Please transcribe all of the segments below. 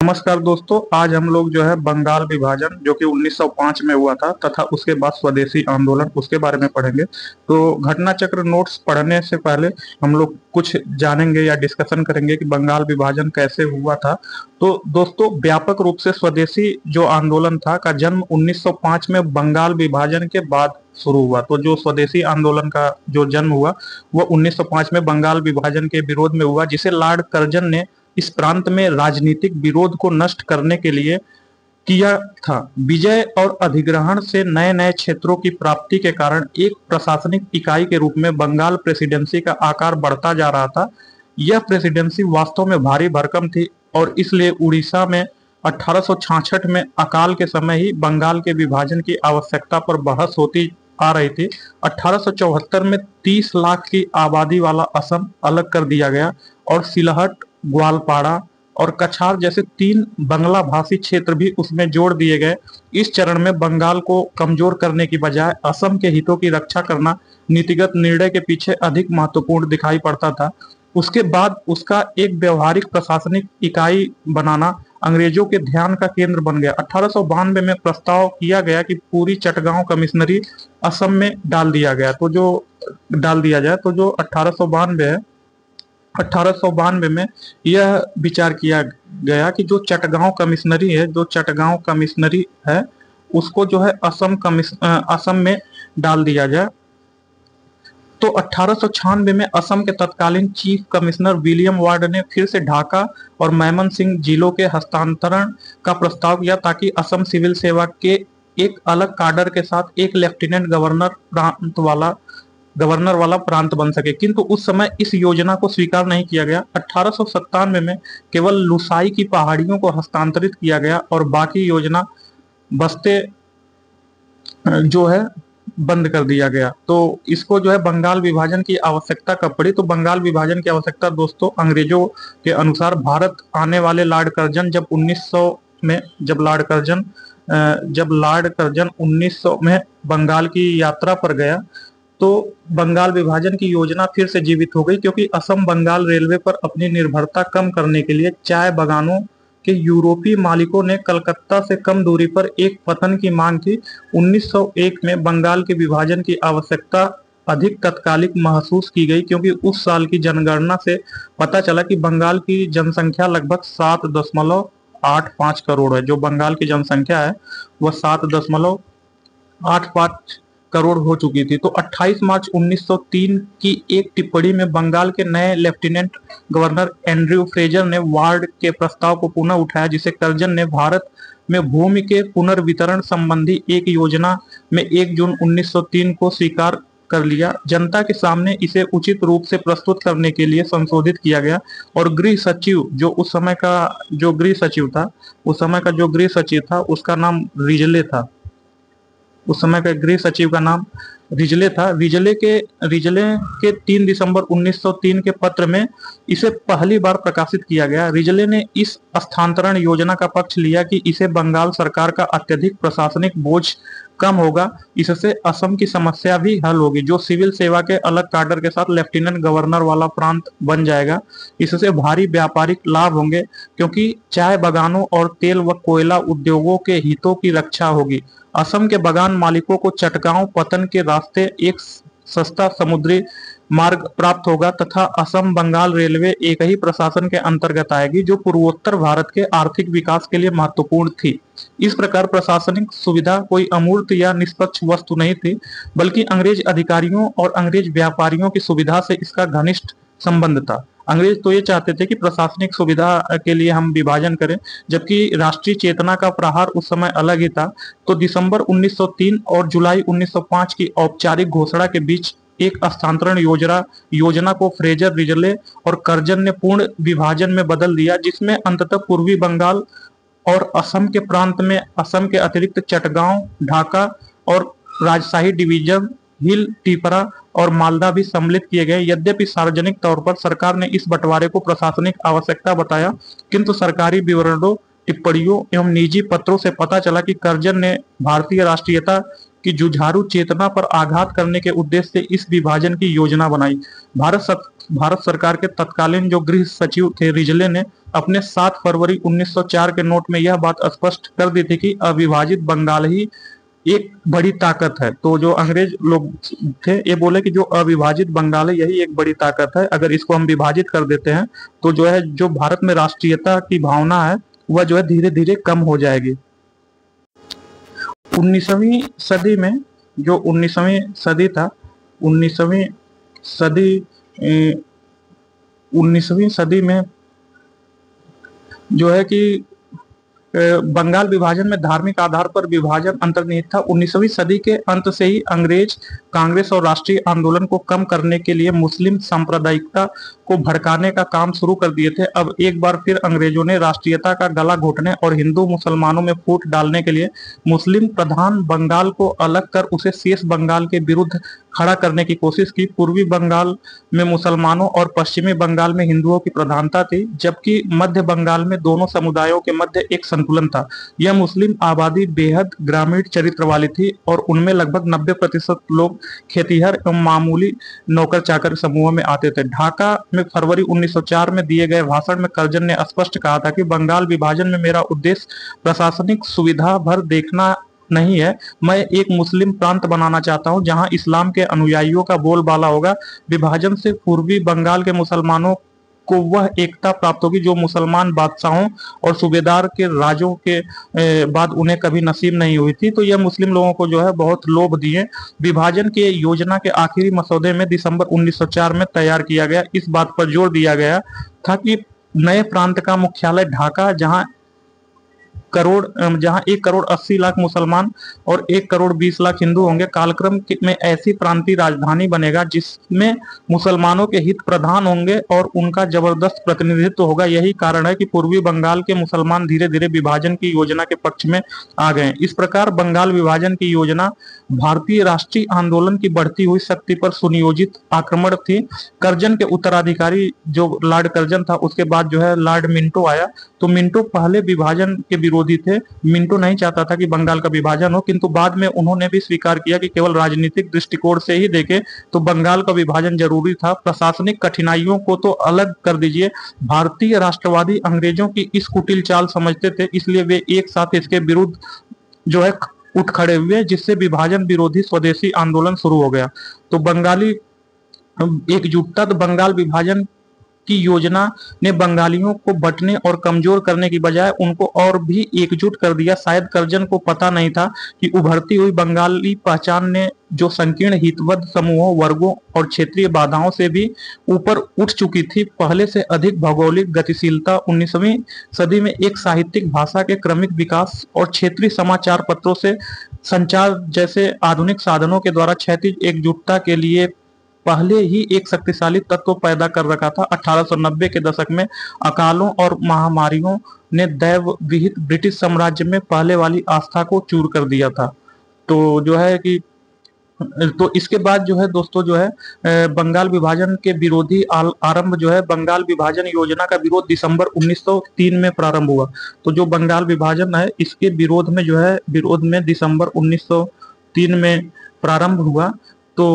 नमस्कार दोस्तों, आज हम लोग जो है बंगाल विभाजन जो कि 1905 में हुआ था तथा उसके बाद स्वदेशी आंदोलन उसके बारे में पढ़ेंगे। तो घटना चक्र नोट्स पढ़ने से पहले हम लोग कुछ जानेंगे या डिस्कशन करेंगे कि बंगाल विभाजन कैसे हुआ था। तो दोस्तों, व्यापक रूप से स्वदेशी जो आंदोलन था का जन्म 1905 में बंगाल विभाजन के बाद शुरू हुआ। तो जो स्वदेशी आंदोलन का जो जन्म हुआ वो 1905 में बंगाल विभाजन के विरोध में हुआ, जिसे लॉर्ड कर्जन ने इस प्रांत में राजनीतिक विरोध को नष्ट करने के लिए किया था। विजय और अधिग्रहण से नए नए क्षेत्रों की प्राप्ति के कारण एक प्रशासनिक इकाई के रूप में बंगाल प्रेसिडेंसी का आकार बढ़ता जा रहा था। यह प्रेसिडेंसी वास्तव में भारी भरकम थी और इसलिए उड़ीसा में 1866 में अकाल के समय ही बंगाल के विभाजन की आवश्यकता पर बहस होती आ रही थी। 1874 में 30 लाख की आबादी वाला असम अलग कर दिया गया और सिलहट, ग्वालपाड़ा और कछार जैसे 3 बंगला भाषी क्षेत्र भी उसमें जोड़ दिए गए। इस चरण में बंगाल को कमजोर करने की बजाय असम के हितों की रक्षा करना नीतिगत निर्णय के पीछे अधिक महत्वपूर्ण दिखाई पड़ता था। उसके बाद उसका एक व्यवहारिक प्रशासनिक इकाई बनाना अंग्रेजों के ध्यान का केंद्र बन गया। 1892 में प्रस्ताव किया गया कि पूरी चटगांव कमिश्नरी असम में डाल दिया जाए। तो जो 1892 है, 1892 में यह विचार किया गया कि जो चटगांव कमिश्नरी है उसको जो है असम में डाल दिया जाए। तो 1896 में असम के तत्कालीन चीफ कमिश्नर विलियम वार्ड ने फिर से ढाका और मैमन सिंह जिलों के हस्तांतरण का प्रस्ताव किया ताकि असम सिविल सेवा के एक अलग काडर के साथ एक लेफ्टिनेंट गवर्नर वाला प्रांत बन सके, किंतु उस समय इस योजना को स्वीकार नहीं किया गया। 1897 में केवल लुसाई की पहाड़ियों को हस्तांतरित किया गया और बाकी योजना बस्ते जो है बंद कर दिया गया। तो इसको जो है बंगाल विभाजन की आवश्यकता कब पड़ी, तो बंगाल विभाजन की आवश्यकता दोस्तों अंग्रेजों के अनुसार भारत आने वाले लॉर्ड कर्जन जब 1900 में जब लॉर्ड कर्जन 1900 में बंगाल की यात्रा पर गया तो बंगाल विभाजन की योजना फिर से जीवित हो गई, क्योंकि असम बंगाल रेलवे पर अपनी निर्भरता कम करने के लिए चाय बागानों के यूरोपीय मालिकों ने कलकत्ता से कम दूरी पर एक पतन की मांग की। 1901 में बंगाल के विभाजन की आवश्यकता अधिक तत्कालिक महसूस की गई, क्योंकि उस साल की जनगणना से पता चला कि बंगाल की जनसंख्या लगभग 7.85 करोड़ है। जो बंगाल की जनसंख्या है वह 7.85 करोड़ हो चुकी थी। तो 28 मार्च 1903 की एक टिप्पणी में बंगाल के नए लेफ्टिनेंट गवर्नर एंड्रयू फ्रेजर ने वार्ड के प्रस्ताव को पुनः उठाया, जिसे कर्जन ने भारत में भूमि के पुनर्वितरण संबंधी एक योजना में 1 जून 1903 को स्वीकार कर लिया। जनता के सामने इसे उचित रूप से प्रस्तुत करने के लिए संशोधित किया गया और गृह सचिव उस समय का जो गृह सचिव था उसका नाम रिजले था। उस समय का गृह सचिव का नाम रिजले था। रिजले के 3 दिसंबर 1903 के पत्र में इसे पहली बार प्रकाशित किया गया। रिजले ने इस स्थानांतरण योजना का पक्ष लिया कि इसे बंगाल सरकार का अत्यधिक प्रशासनिक बोझ कम होगा, इससे असम की समस्या भी हल होगी। जो सिविल सेवा के अलग काडर के साथ लेफ्टिनेंट गवर्नर वाला प्रांत बन जाएगा, इससे भारी व्यापारिक लाभ होंगे, क्योंकि चाय बागानों और तेल व कोयला उद्योगों के हितों की रक्षा होगी। असम के बागान मालिकों को चटगांव पतन के रास्ते एक सस्ता समुद्री मार्ग प्राप्त होगा तथा असम बंगाल रेलवे एक ही प्रशासन के अंतर्गत आएगी, जो पूर्वोत्तर भारत के आर्थिक विकास के लिए महत्वपूर्ण थी। इस प्रकार प्रशासनिक सुविधा कोई अमूर्त या निष्पक्ष वस्तु नहीं थी, बल्कि अंग्रेज अधिकारियों और अंग्रेज व्यापारियों की सुविधा से इसका घनिष्ठ संबंध था। अंग्रेज तो ये चाहते थे कि प्रशासनिक सुविधा के लिए हम विभाजन करें, जबकि राष्ट्रीय चेतना का प्रहार उस समय अलग ही था। तो दिसंबर 1903 और जुलाई 1905 की औपचारिक घोषणा के बीच एक स्थानांतरण योजना को फ्रेजर, रिजले और कर्जन ने पूर्ण विभाजन में बदल दिया, जिसमें अंततः पूर्वी बंगाल और असम के प्रांत में असम के अतिरिक्त चटगांव, ढाका और राजशाही डिवीजन, हिल, टिपरा और मालदा भी सम्मिलित किए गए। यद्यपि सार्वजनिक तौर पर सरकार ने इस बंटवारे को प्रशासनिक आवश्यकता बताया, किंतु सरकारी विवरणों, टिप्पणियों एवं निजी पत्रों से पता चला कि कर्जन ने भारतीय राष्ट्रीयता की जुझारू चेतना पर आघात करने के उद्देश्य से इस विभाजन की योजना बनाई। भारत भारत सरकार के तत्कालीन जो गृह सचिव थे रिजले ने अपने 7 फरवरी 1904 के नोट में यह बात स्पष्ट कर दी थी कि अविभाजित बंगाल ही एक बड़ी ताकत है। तो जो अंग्रेज लोग थे ये बोले कि जो अविभाजित बंगाल है यही एक बड़ी ताकत है, अगर इसको हम विभाजित कर देते हैं तो जो है जो भारत में राष्ट्रीयता की भावना है वह जो है धीरे धीरे कम हो जाएगी। 19वीं सदी में जो 19वीं सदी था 19वीं सदी 19वीं सदी में जो है कि बंगाल विभाजन में धार्मिक आधार पर विभाजन अंतर्निहित था। 19वीं सदी के अंत से ही अंग्रेज कांग्रेस और राष्ट्रीय आंदोलन को कम करने के लिए मुस्लिम सांप्रदायिकता को भड़काने का काम शुरू कर दिए थे। अब एक बार फिर अंग्रेजों ने राष्ट्रीयता का गला घोटने और हिंदू मुसलमानों में फूट डालने के लिए मुस्लिम प्रधान बंगाल को अलग कर उसे शेष बंगाल के विरुद्ध खड़ा करने की कोशिश की। पूर्वी बंगाल में मुसलमानों और पश्चिमी बंगाल में हिंदुओं की प्रधानता थी, जबकि मध्य बंगाल में दोनों समुदायों के मध्य एक संतुलन था। यह मुस्लिम आबादी बेहद ग्रामीण चरित्र वाली थी और उनमें लगभग 90% लोग खेतीहर एवं मामूली नौकर चाकर समूहों में आते थे। ढाका में फरवरी 1904 में दिए गए भाषण में कर्जन ने स्पष्ट कहा था कि बंगाल विभाजन में मेरा उद्देश्य प्रशासनिक सुविधा भर देखना नहीं है, मैं एक मुस्लिम प्रांत बनाना चाहता हूं जहां इस्लाम के अनुयायियों का बोलबाला होगा। विभाजन से पूर्वी बंगाल के मुसलमानों को वह एकता प्राप्त होगी जो मुसलमान बादशाहों और सूबेदार के राजों के बाद उन्हें कभी नसीब नहीं हुई थी। तो यह मुस्लिम लोगों को जो है बहुत लोभ दिए। विभाजन के योजना के आखिरी मसौदे में दिसंबर 1904 में तैयार किया गया। इस बात पर जोर दिया गया था कि नए प्रांत का मुख्यालय ढाका जहां 1 करोड़ 80 लाख मुसलमान और 1 करोड़ 20 लाख हिंदू होंगे, कालक्रम में ऐसी प्रांतीय राजधानी बनेगा जिसमें मुसलमानों के हित प्रधान होंगे और उनका जबरदस्त प्रतिनिधित्व होगा। यही कारण है कि पूर्वी बंगाल के मुसलमान धीरे धीरे विभाजन की योजना के पक्ष में आ गए। इस प्रकार बंगाल विभाजन की योजना भारतीय राष्ट्रीय आंदोलन की बढ़ती हुई शक्ति पर सुनियोजित आक्रमण थी। कर्जन के उत्तराधिकारी जो लॉर्ड कर्जन था, उसके बाद जो है लॉर्ड मिंटो आया। तो मिंटो पहले विभाजन के विरोधी थे। मिंटो नहीं चाहता था कि बंगाल का विभाजन हो, किंतु बाद में उन्होंने भी स्वीकार किया कि केवल राजनीतिक दृष्टिकोण से ही देखें तो बंगाल का विभाजन जरूरी था। प्रशासनिक कठिनाइयों को तो अलग कर दीजिए, भारतीय राष्ट्रवादी अंग्रेजों की इस कुटिल चाल समझते थे, इसलिए वे एक साथ इसके विरुद्ध जो है उठ खड़े हुए, जिससे विभाजन विरोधी स्वदेशी आंदोलन शुरू हो गया। तो बंगाली एकजुटता, तो बंगाल विभाजन की योजना ने बंगालियों को बंटने और कमजोर करने की बजाय उनको और भी एकजुट कर दिया। शायद कर्जन को पता नहीं था कि उभरती हुई बंगाली पहचान ने जो संकीर्ण हितबद्ध समूहों, वर्गों और क्षेत्रीय बाधाओं से भी ऊपर उठ चुकी थी। पहले से अधिक भौगोलिक गतिशीलता, 19वीं सदी में एक साहित्यिक भाषा के क्रमिक विकास और क्षेत्रीय समाचार पत्रों से संचार जैसे आधुनिक साधनों के द्वारा क्षैतिज एकजुटता के लिए पहले ही एक शक्तिशाली तत्व पैदा कर रखा था। 1890 के दशक में अकालों और महामारियों ने दैव विहित ब्रिटिश साम्राज्य में पहले वाली आस्था को चूर कर दिया था। तो जो है कि तो इसके बाद जो है दोस्तों जो है बंगाल विभाजन के विरोधी आरंभ जो है बंगाल विभाजन योजना का विरोध दिसंबर 1903 में प्रारंभ हुआ। तो जो बंगाल विभाजन है इसके विरोध में दिसंबर 1903 में प्रारंभ हुआ। तो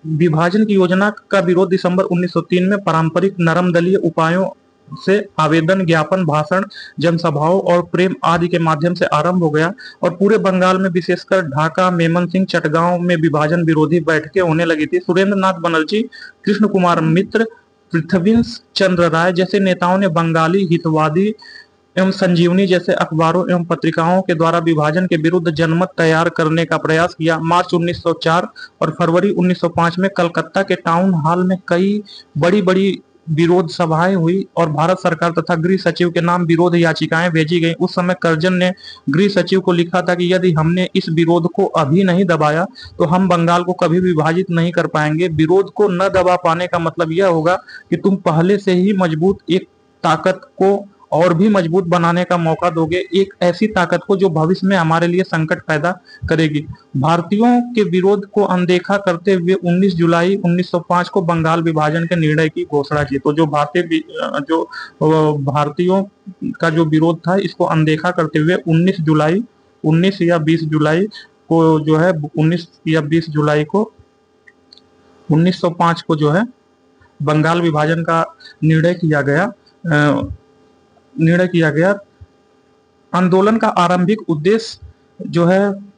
विभाजन की योजना का विरोध दिसंबर 1903 में पारंपरिक नरम दलीय उपायों से आवेदन, ज्ञापन, भाषण, जनसभाओं और प्रेम आदि के माध्यम से आरंभ हो गया और पूरे बंगाल में विशेषकर ढाका, मेमनसिंह, चटगांव में विभाजन विरोधी बैठकें होने लगी थी। सुरेंद्र नाथ बनर्जी, कृष्ण कुमार मित्र, पृथ्वीश चंद्र राय जैसे नेताओं ने बंगाली हितवादी एवं संजीवनी जैसे अखबारों एवं पत्रिकाओं के द्वारा विभाजन के विरुद्ध जनमत तैयार करने का प्रयास किया। मार्च 1904 और फरवरी 1905 में कलकत्ता के टाउन हॉल में कई बड़ी बड़ी विरोध सभाएं हुई और भारत सरकार तथा गृह सचिव के नाम विरोध याचिकाएं भेजी गई। उस समय कर्जन ने गृह सचिव को लिखा था कि यदि हमने इस विरोध को अभी नहीं दबाया तो हम बंगाल को कभी विभाजित नहीं कर पाएंगे। विरोध को न दबा पाने का मतलब यह होगा कि तुम पहले से ही मजबूत एक ताकत को और भी मजबूत बनाने का मौका दोगे, एक ऐसी ताकत को जो भविष्य में हमारे लिए संकट पैदा करेगी। भारतीयों के विरोध को अनदेखा करते हुए 19 जुलाई 1905 को बंगाल विभाजन के निर्णय की घोषणा की। तो जो भारतीयों का जो विरोध था इसको अनदेखा करते हुए 19 या 20 जुलाई को जो है 19 या 20 जुलाई को 1905 को जो है बंगाल विभाजन का निर्णय किया गया। निर्णय किया गया। आंदोलन का आरंभिक उद्देश्य जो है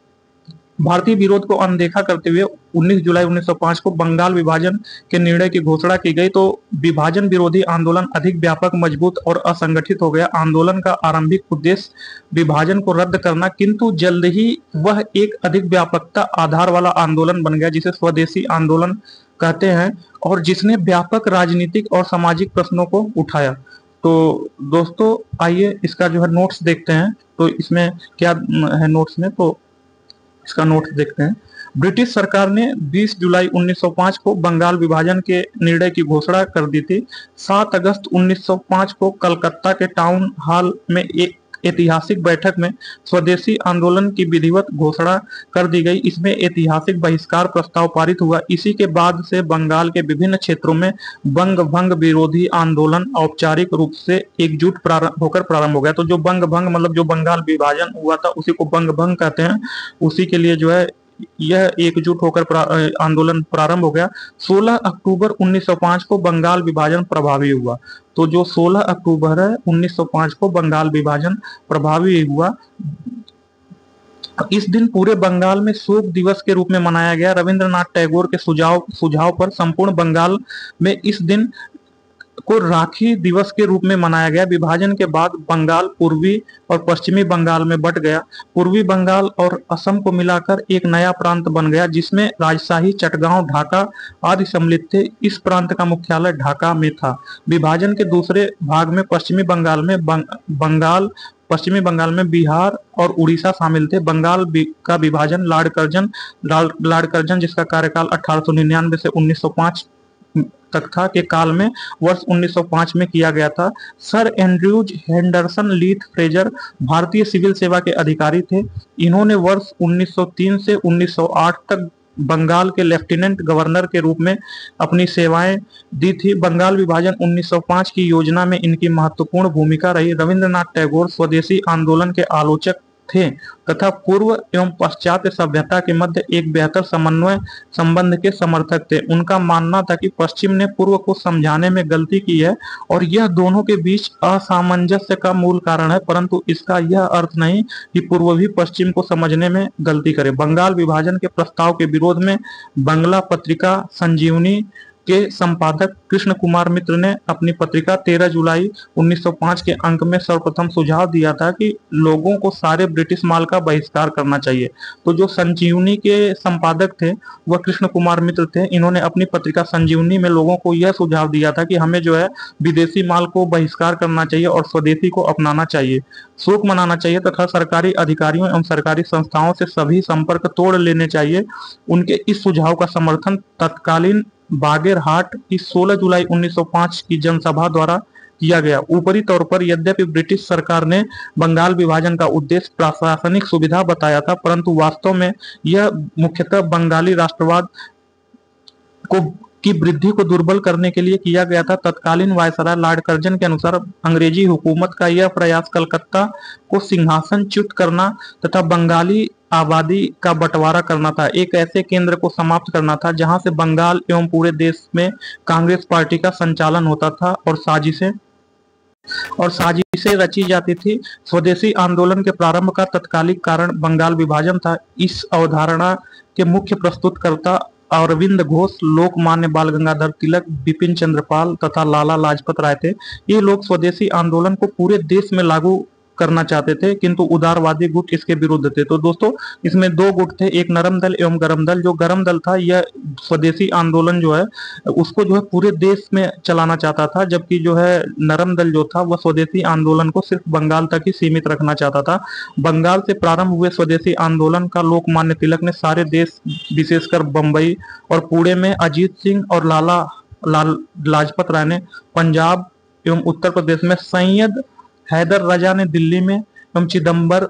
भारतीय विरोध को अनदेखा करते हुए 19 जुलाई 1905 को बंगाल विभाजन के निर्णय की घोषणा की गई। तो विभाजन विरोधी आंदोलन अधिक व्यापक, मजबूत और असंगठित हो गया। आंदोलन का आरंभिक उद्देश्य विभाजन को रद्द करना, किंतु जल्द ही वह एक अधिक व्यापकता आधार वाला आंदोलन बन गया जिसे स्वदेशी आंदोलन कहते हैं, और जिसने व्यापक राजनीतिक और सामाजिक प्रश्नों को उठाया। तो दोस्तों आइए इसका जो है नोट्स देखते हैं। तो इसमें क्या है नोट्स में, तो इसका नोट्स देखते हैं। ब्रिटिश सरकार ने 20 जुलाई 1905 को बंगाल विभाजन के निर्णय की घोषणा कर दी थी। 7 अगस्त 1905 को कलकत्ता के टाउन हॉल में एक ऐतिहासिक बैठक में स्वदेशी आंदोलन की विधिवत घोषणा कर दी गई। इसमें ऐतिहासिक बहिष्कार प्रस्ताव पारित हुआ। इसी के बाद से बंगाल के विभिन्न क्षेत्रों में बंग भंग विरोधी आंदोलन औपचारिक रूप से एकजुट होकर प्रारंभ हो गया। तो जो बंग भंग मतलब जो बंगाल विभाजन हुआ था उसी को बंग भंग कहते हैं। उसी के लिए जो है यह एकजुट होकर आंदोलन प्रारंभ हो गया। 16 अक्टूबर 1905 को बंगाल विभाजन प्रभावी हुआ। तो जो 16 अक्टूबर है 1905 को बंगाल विभाजन प्रभावी हुआ। इस दिन पूरे बंगाल में शोक दिवस के रूप में मनाया गया। रविंद्रनाथ टैगोर के सुझाव पर संपूर्ण बंगाल में इस दिन को राखी दिवस के रूप में मनाया गया। विभाजन के बाद बंगाल पूर्वी और पश्चिमी बंगाल में बंट गया। पूर्वी बंगाल और असम को मिलाकर एक नया प्रांत बन गया जिसमें राजशाही, चटगांव, ढाका आदि सम्मिलित थे। इस प्रांत का मुख्यालय ढाका में था। विभाजन के दूसरे भाग में पश्चिमी बंगाल में बिहार और उड़ीसा शामिल थे। बंगाल का विभाजन लॉर्ड कर्जन जिसका कार्यकाल 1899 से 1905 तक था के काल में वर्ष 1905 में किया गया था। सर एंड्रयूज हेंडरसन लीथ फ्रेजर भारतीय सिविल सेवा के अधिकारी थे। इन्होंने वर्ष 1903 से 1908 तक बंगाल के लेफ्टिनेंट गवर्नर के रूप में अपनी सेवाएं दी थी। बंगाल विभाजन 1905 की योजना में इनकी महत्वपूर्ण भूमिका रही। रविंद्रनाथ टैगोर स्वदेशी आंदोलन के आलोचक थे तथा पूर्व एवं पाश्चात्य सभ्यता के मध्य एक बेहतर समन्वय संबंध के समर्थक थे। उनका मानना था कि पश्चिम ने पूर्व को समझाने में गलती की है और यह दोनों के बीच असामंजस्य का मूल कारण है, परंतु इसका यह अर्थ नहीं कि पूर्व भी पश्चिम को समझने में गलती करे। बंगाल विभाजन के प्रस्ताव के विरोध में बंगला पत्रिका संजीवनी के संपादक कृष्ण कुमार मित्र ने अपनी पत्रिका 13 जुलाई 1905 के अंक में सर्वप्रथम सुझाव दिया था कि लोगों को सारे ब्रिटिश माल का बहिष्कार करना चाहिए। तो जो संजीवनी के संपादक थे वह कृष्ण कुमार मित्र थे। इन्होंने अपनी पत्रिका संजीवनी में लोगों को यह सुझाव दिया था कि हमें जो है विदेशी माल को बहिष्कार करना चाहिए और स्वदेशी को अपनाना चाहिए, शोक मनाना चाहिए तथा सरकारी अधिकारियों एवं सरकारी संस्थाओं से सभी संपर्क तोड़ लेने चाहिए। उनके इस सुझाव का समर्थन तत्कालीन बागेरहाट की 16 जुलाई 1905 की जनसभा द्वारा किया गया। ऊपरी तौर पर यद्यपि ब्रिटिश सरकार ने बंगाल विभाजन का उद्देश्य प्रशासनिक सुविधा बताया था, परंतु वास्तव में यह मुख्यतः बंगाली राष्ट्रवाद की वृद्धि को दुर्बल करने के लिए किया गया था। तत्कालीन वायसराय लॉर्ड कर्जन के अनुसार अंग्रेजी हुकूमत का यह प्रयास कलकत्ता को सिंहासन च्युत करना तथा बंगाली आबादी का बंटवारा करना था। एक ऐसे केंद्र को समाप्त करना था जहां से बंगाल एवं पूरे देश में कांग्रेस पार्टी का संचालन होता था और साजिशें रची जाती थी। स्वदेशी आंदोलन के प्रारंभ का तत्कालिक कारण बंगाल विभाजन था। इस अवधारणा के मुख्य प्रस्तुतकर्ता अरविंद घोष, लोकमान्य बाल गंगाधर तिलक, बिपिन चंद्र पाल तथा लाला लाजपत राय थे। ये लोग स्वदेशी आंदोलन को पूरे देश में लागू करना चाहते थे, किंतु उदारवादी गुट इसके विरुद्ध थे। तो दोस्तों इसमें दो गुट थे, एक नरम दल एवं गरम दल। जो गरम दल था यह स्वदेशी आंदोलन जो है उसको जो है पूरे देश में चलाना चाहता था, जबकि जो है नरम दल जो था वह स्वदेशी आंदोलन को सिर्फ बंगाल तक ही सीमित रखना चाहता था। बंगाल से प्रारंभ हुए स्वदेशी आंदोलन का लोकमान्य तिलक ने सारे देश विशेषकर बंबई और पुणे में, अजीत सिंह और लाला लाजपत राय ने पंजाब एवं उत्तर प्रदेश में, सैयद हैदर राजा ने दिल्ली में एवं चिदम्बर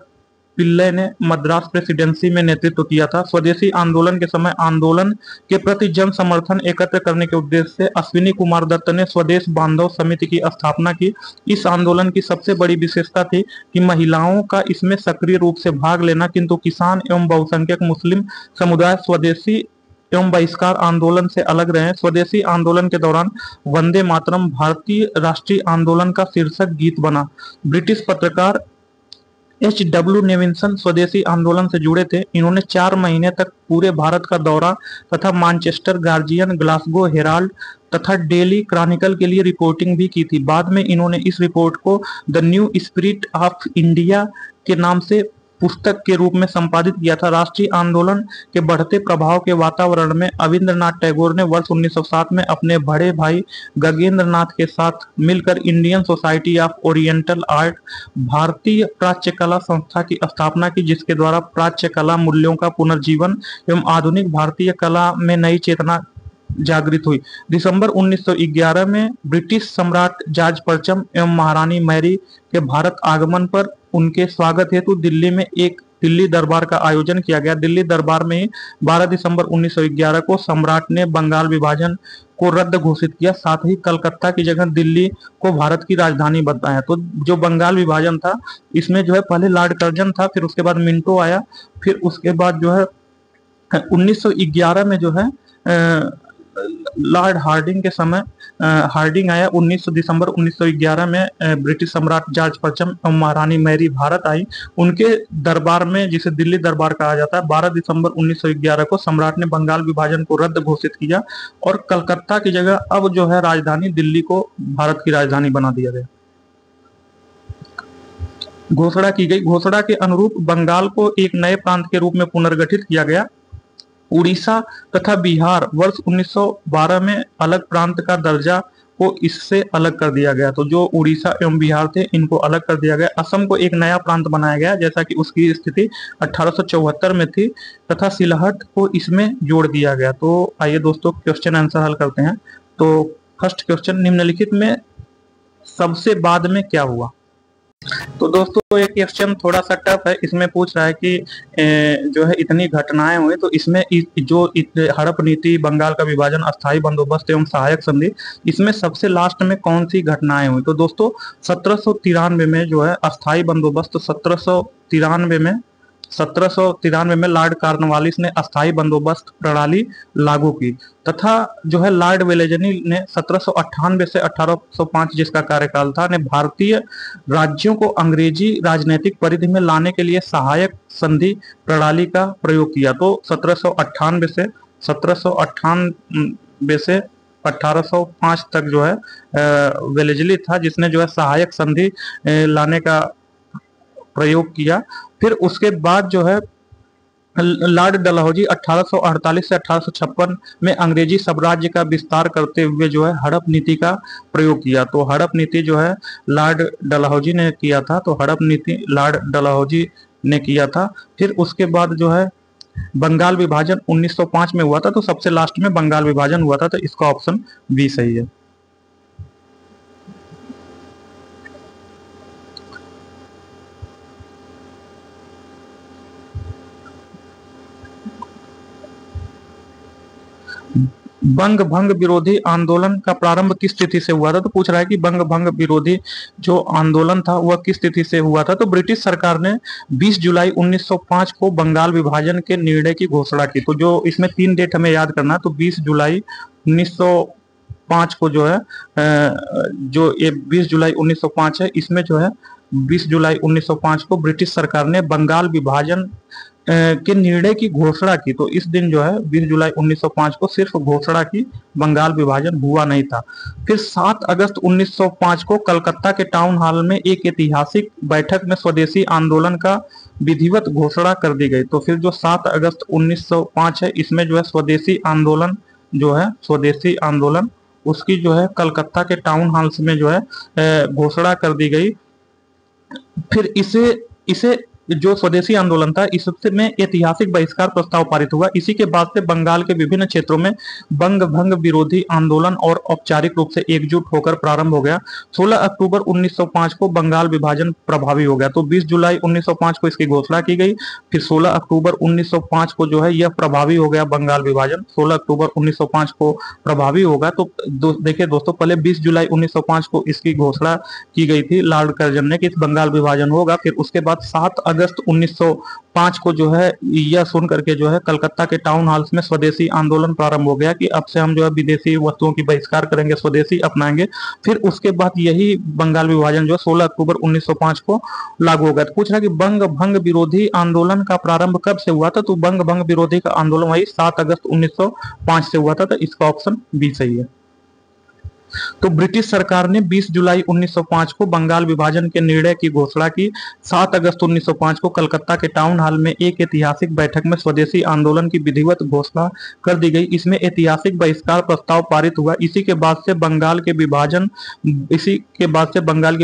पिल्ले ने मद्रास प्रेसिडेंसी में नेतृत्व किया था। स्वदेशी आंदोलन के समय आंदोलन के प्रति जन समर्थन एकत्र करने के उद्देश्य से अश्विनी कुमार दत्त ने स्वदेश बांधव समिति की स्थापना की। इस आंदोलन की सबसे बड़ी विशेषता थी कि महिलाओं का इसमें सक्रिय रूप से भाग लेना, किंतु किसान एवं बहुसंख्यक मुस्लिम समुदाय स्वदेशी एवं बहिष्कार आंदोलन से अलग रहे। स्वदेशी आंदोलन के दौरान वंदे मातरम भारतीय राष्ट्रीय आंदोलन का शीर्षक गीत बना। ब्रिटिश पत्रकार H.W. नेविंसन स्वदेशी आंदोलन से जुड़े थे। इन्होंने 4 महीने तक पूरे भारत का दौरा तथा मैनचेस्टर, गार्जियन, ग्लासगो हेराल्ड तथा डेली क्रॉनिकल के लिए रिपोर्टिंग भी की थी। बाद में इन्होंने इस रिपोर्ट को the new spirit of India के नाम से पुस्तक के रूप में संपादित किया था। राष्ट्रीय आंदोलन के बढ़ते प्रभाव के वातावरण में अविंद्रनाथ टैगोर ने वर्ष 1907 में अपने बड़े भाई गगनेंद्र नाथ के साथ मिलकर Indian society of oriental art, भारतीय प्राच्य कला संस्था की स्थापना की, जिसके द्वारा प्राच्य कला मूल्यों का पुनर्जीवन एवं आधुनिक भारतीय कला में नई चेतना जागृत हुई। दिसंबर 1911 में ब्रिटिश सम्राट जॉर्ज परचम एवं महारानी मैरी के भारत आगमन पर उनके स्वागत हेतु दिल्ली में एक दिल्ली दरबार का आयोजन किया गया। दिल्ली दरबार में 12 दिसंबर 1911 को सम्राट ने बंगाल विभाजन को रद्द घोषित किया। साथ ही कलकत्ता की जगह दिल्ली को भारत की राजधानी बताया। तो जो बंगाल विभाजन था, इसमें जो है पहले लॉर्ड कर्जन था, फिर उसके बाद मिंटो आया, फिर उसके बाद जो है 1911 में जो है लॉर्ड हार्डिंग के समय हार्डिंग आया। 19 दिसंबर 1911 में ब्रिटिश सम्राट जॉर्ज परचम और महारानी मैरी भारत आई। उनके दरबार में, जिसे दिल्ली दरबार कहा जाता है, 12 दिसंबर 1911 को सम्राट ने बंगाल विभाजन को रद्द घोषित किया और कलकत्ता की जगह अब जो है राजधानी दिल्ली को भारत की राजधानी बना दिया गया। घोषणा की गई। घोषणा के अनुरूप बंगाल को एक नए प्रांत के रूप में पुनर्गठित किया गया। उड़ीसा तथा बिहार वर्ष 1912 में अलग प्रांत का दर्जा को इससे अलग कर दिया गया। तो जो उड़ीसा एवं बिहार थे, इनको अलग कर दिया गया। असम को एक नया प्रांत बनाया गया, जैसा कि उसकी स्थिति 1874 में थी, तथा सिलहट को इसमें जोड़ दिया गया। तो आइए दोस्तों क्वेश्चन आंसर हल करते हैं। तो फर्स्ट क्वेश्चन, निम्नलिखित में सबसे बाद में क्या हुआ? तो दोस्तों एक क्वेश्चन थोड़ा सा टफ है। इसमें पूछ रहा है कि जो है इतनी घटनाएं हुई, तो इसमें जो हड़प नीति, बंगाल का विभाजन, अस्थायी बंदोबस्त एवं सहायक संधि, इसमें सबसे लास्ट में कौन सी घटनाएं हुई? तो दोस्तों 1793 में जो है अस्थायी बंदोबस्त, 1793 में लॉर्ड कॉर्नवालिस ने अस्थायी बंदोबस्त प्रणाली लागू की, तथा जो है लॉर्ड वेलेजनी ने 1798 से 1805 जिसका कार्यकाल था, ने भारतीय राज्यों को अंग्रेजी राजनीतिक परिधि में लाने के लिए सहायक संधि प्रणाली का प्रयोग किया। तो 1798 से 1805 तक जो है वेलेजली था, जिसने जो है सहायक संधि लाने का प्रयोग किया। फिर उसके बाद जो है लॉर्ड डलहौजी 1848 से 1856 में अंग्रेजी साम्राज्य का विस्तार करते हुए जो है हड़प नीति का प्रयोग किया। तो हड़प नीति जो है लॉर्ड डलहौजी ने किया था। तो हड़प नीति लॉर्ड डलहौजी ने किया था। फिर उसके बाद जो है बंगाल विभाजन 1905 में हुआ था। तो सबसे लास्ट में बंगाल विभाजन हुआ था। तो इसका ऑप्शन बी सही है। बंग भंग विरोधी आंदोलन का प्रारंभ किस तिथि से हुआ था? तो पूछ रहा है कि बंग भंग विरोधी जो आंदोलन था वह किस तिथि से हुआ था। तो ब्रिटिश सरकार ने 20 जुलाई 1905 को बंगाल विभाजन के निर्णय की घोषणा की। तो जो इसमें 3 डेट हमें याद करना है। तो 20 जुलाई 1905 को जो है जो ये 20 जुलाई 1905 है, इसमें जो है 20 जुलाई 1905 को ब्रिटिश सरकार ने बंगाल विभाजन के निर्णय की घोषणा की। तो इस दिन जो है 20 जुलाई 1905 को सिर्फ घोषणा की, बंगाल विभाजन हुआ नहीं था। फिर 7 अगस्त 1905 को कलकत्ता के टाउन हॉल में एक ऐतिहासिक बैठक में स्वदेशी आंदोलन का विधिवत घोषणा कर दी गई। तो फिर जो 7 अगस्त 1905 है, इसमें जो है स्वदेशी आंदोलन जो है स्वदेशी आंदोलन उसकी जो है कलकत्ता के टाउन हॉल्स में जो है घोषणा कर दी गई। फिर इसे जो स्वदेशी आंदोलन था, इसमें ऐतिहासिक बहिष्कार प्रस्ताव पारित हुआ। इसी के बाद से बंगाल के विभिन्न क्षेत्रों में बंग भंग विरोधी आंदोलन और औपचारिक रूप से एकजुट होकर प्रारंभ हो गया। 16 अक्टूबर 1905 को बंगाल विभाजन प्रभावी हो गया। तो 20 जुलाई 1905 को इसकी घोषणा की गई। फिर 16 अक्टूबर 1905 को जो है यह प्रभावी हो गया बंगाल विभाजन। 16 अक्टूबर 1905 को प्रभावी होगा। तो देखिए दोस्तों, पहले 20 जुलाई 1905 को इसकी घोषणा की गई थी लॉर्ड कर्जन ने कि बंगाल विभाजन होगा। फिर उसके बाद 7 अगस्त 1905 को जो है यह सुन करके जो है कलकत्ता के टाउन हॉल्स में स्वदेशी आंदोलन प्रारंभ हो गया कि अब से हम जो है विदेशी वस्तुओं की बहिष्कार करेंगे, स्वदेशी अपनाएंगे। फिर उसके बाद यही बंगाल विभाजन जो 16 अक्टूबर 1905 को लागू हो गया। तो पूछ रहा है कि बंग भंग विरोधी आंदोलन का प्रारंभ कब से हुआ था? तो बंग भंग विरोधी का आंदोलन वही 7 अगस्त 1905 से हुआ था। तो इसका ऑप्शन बी सही है। तो ब्रिटिश सरकार ने 20 जुलाई 1905 को बंगाल विभाजन के निर्णय की घोषणा की। 7 अगस्त 1905 को कलकत्ता के टाउन हॉल में एक ऐतिहासिक बैठक में स्वदेशी आंदोलन की विधिवत घोषणा कर दी गई। इसमें ऐतिहासिक बहिष्कार प्रस्ताव पारित हुआ। इसी के बाद से बंगाल के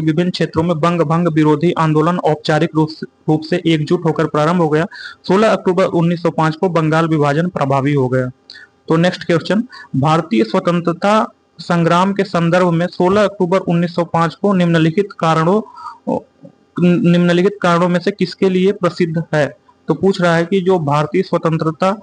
विभिन्न क्षेत्रों में बंग भंग विरोधी आंदोलन औपचारिक रूप से एकजुट होकर प्रारंभ हो गया। 16 अक्टूबर 1905 को बंगाल विभाजन प्रभावी हो गया। तो नेक्स्ट क्वेश्चन, भारतीय स्वतंत्रता संग्राम के संदर्भ में 16 अक्टूबर 1905 को निम्नलिखित कारणों में से किसके लिए प्रसिद्ध है? तो पूछ रहा है कि जो भारतीय स्वतंत्रता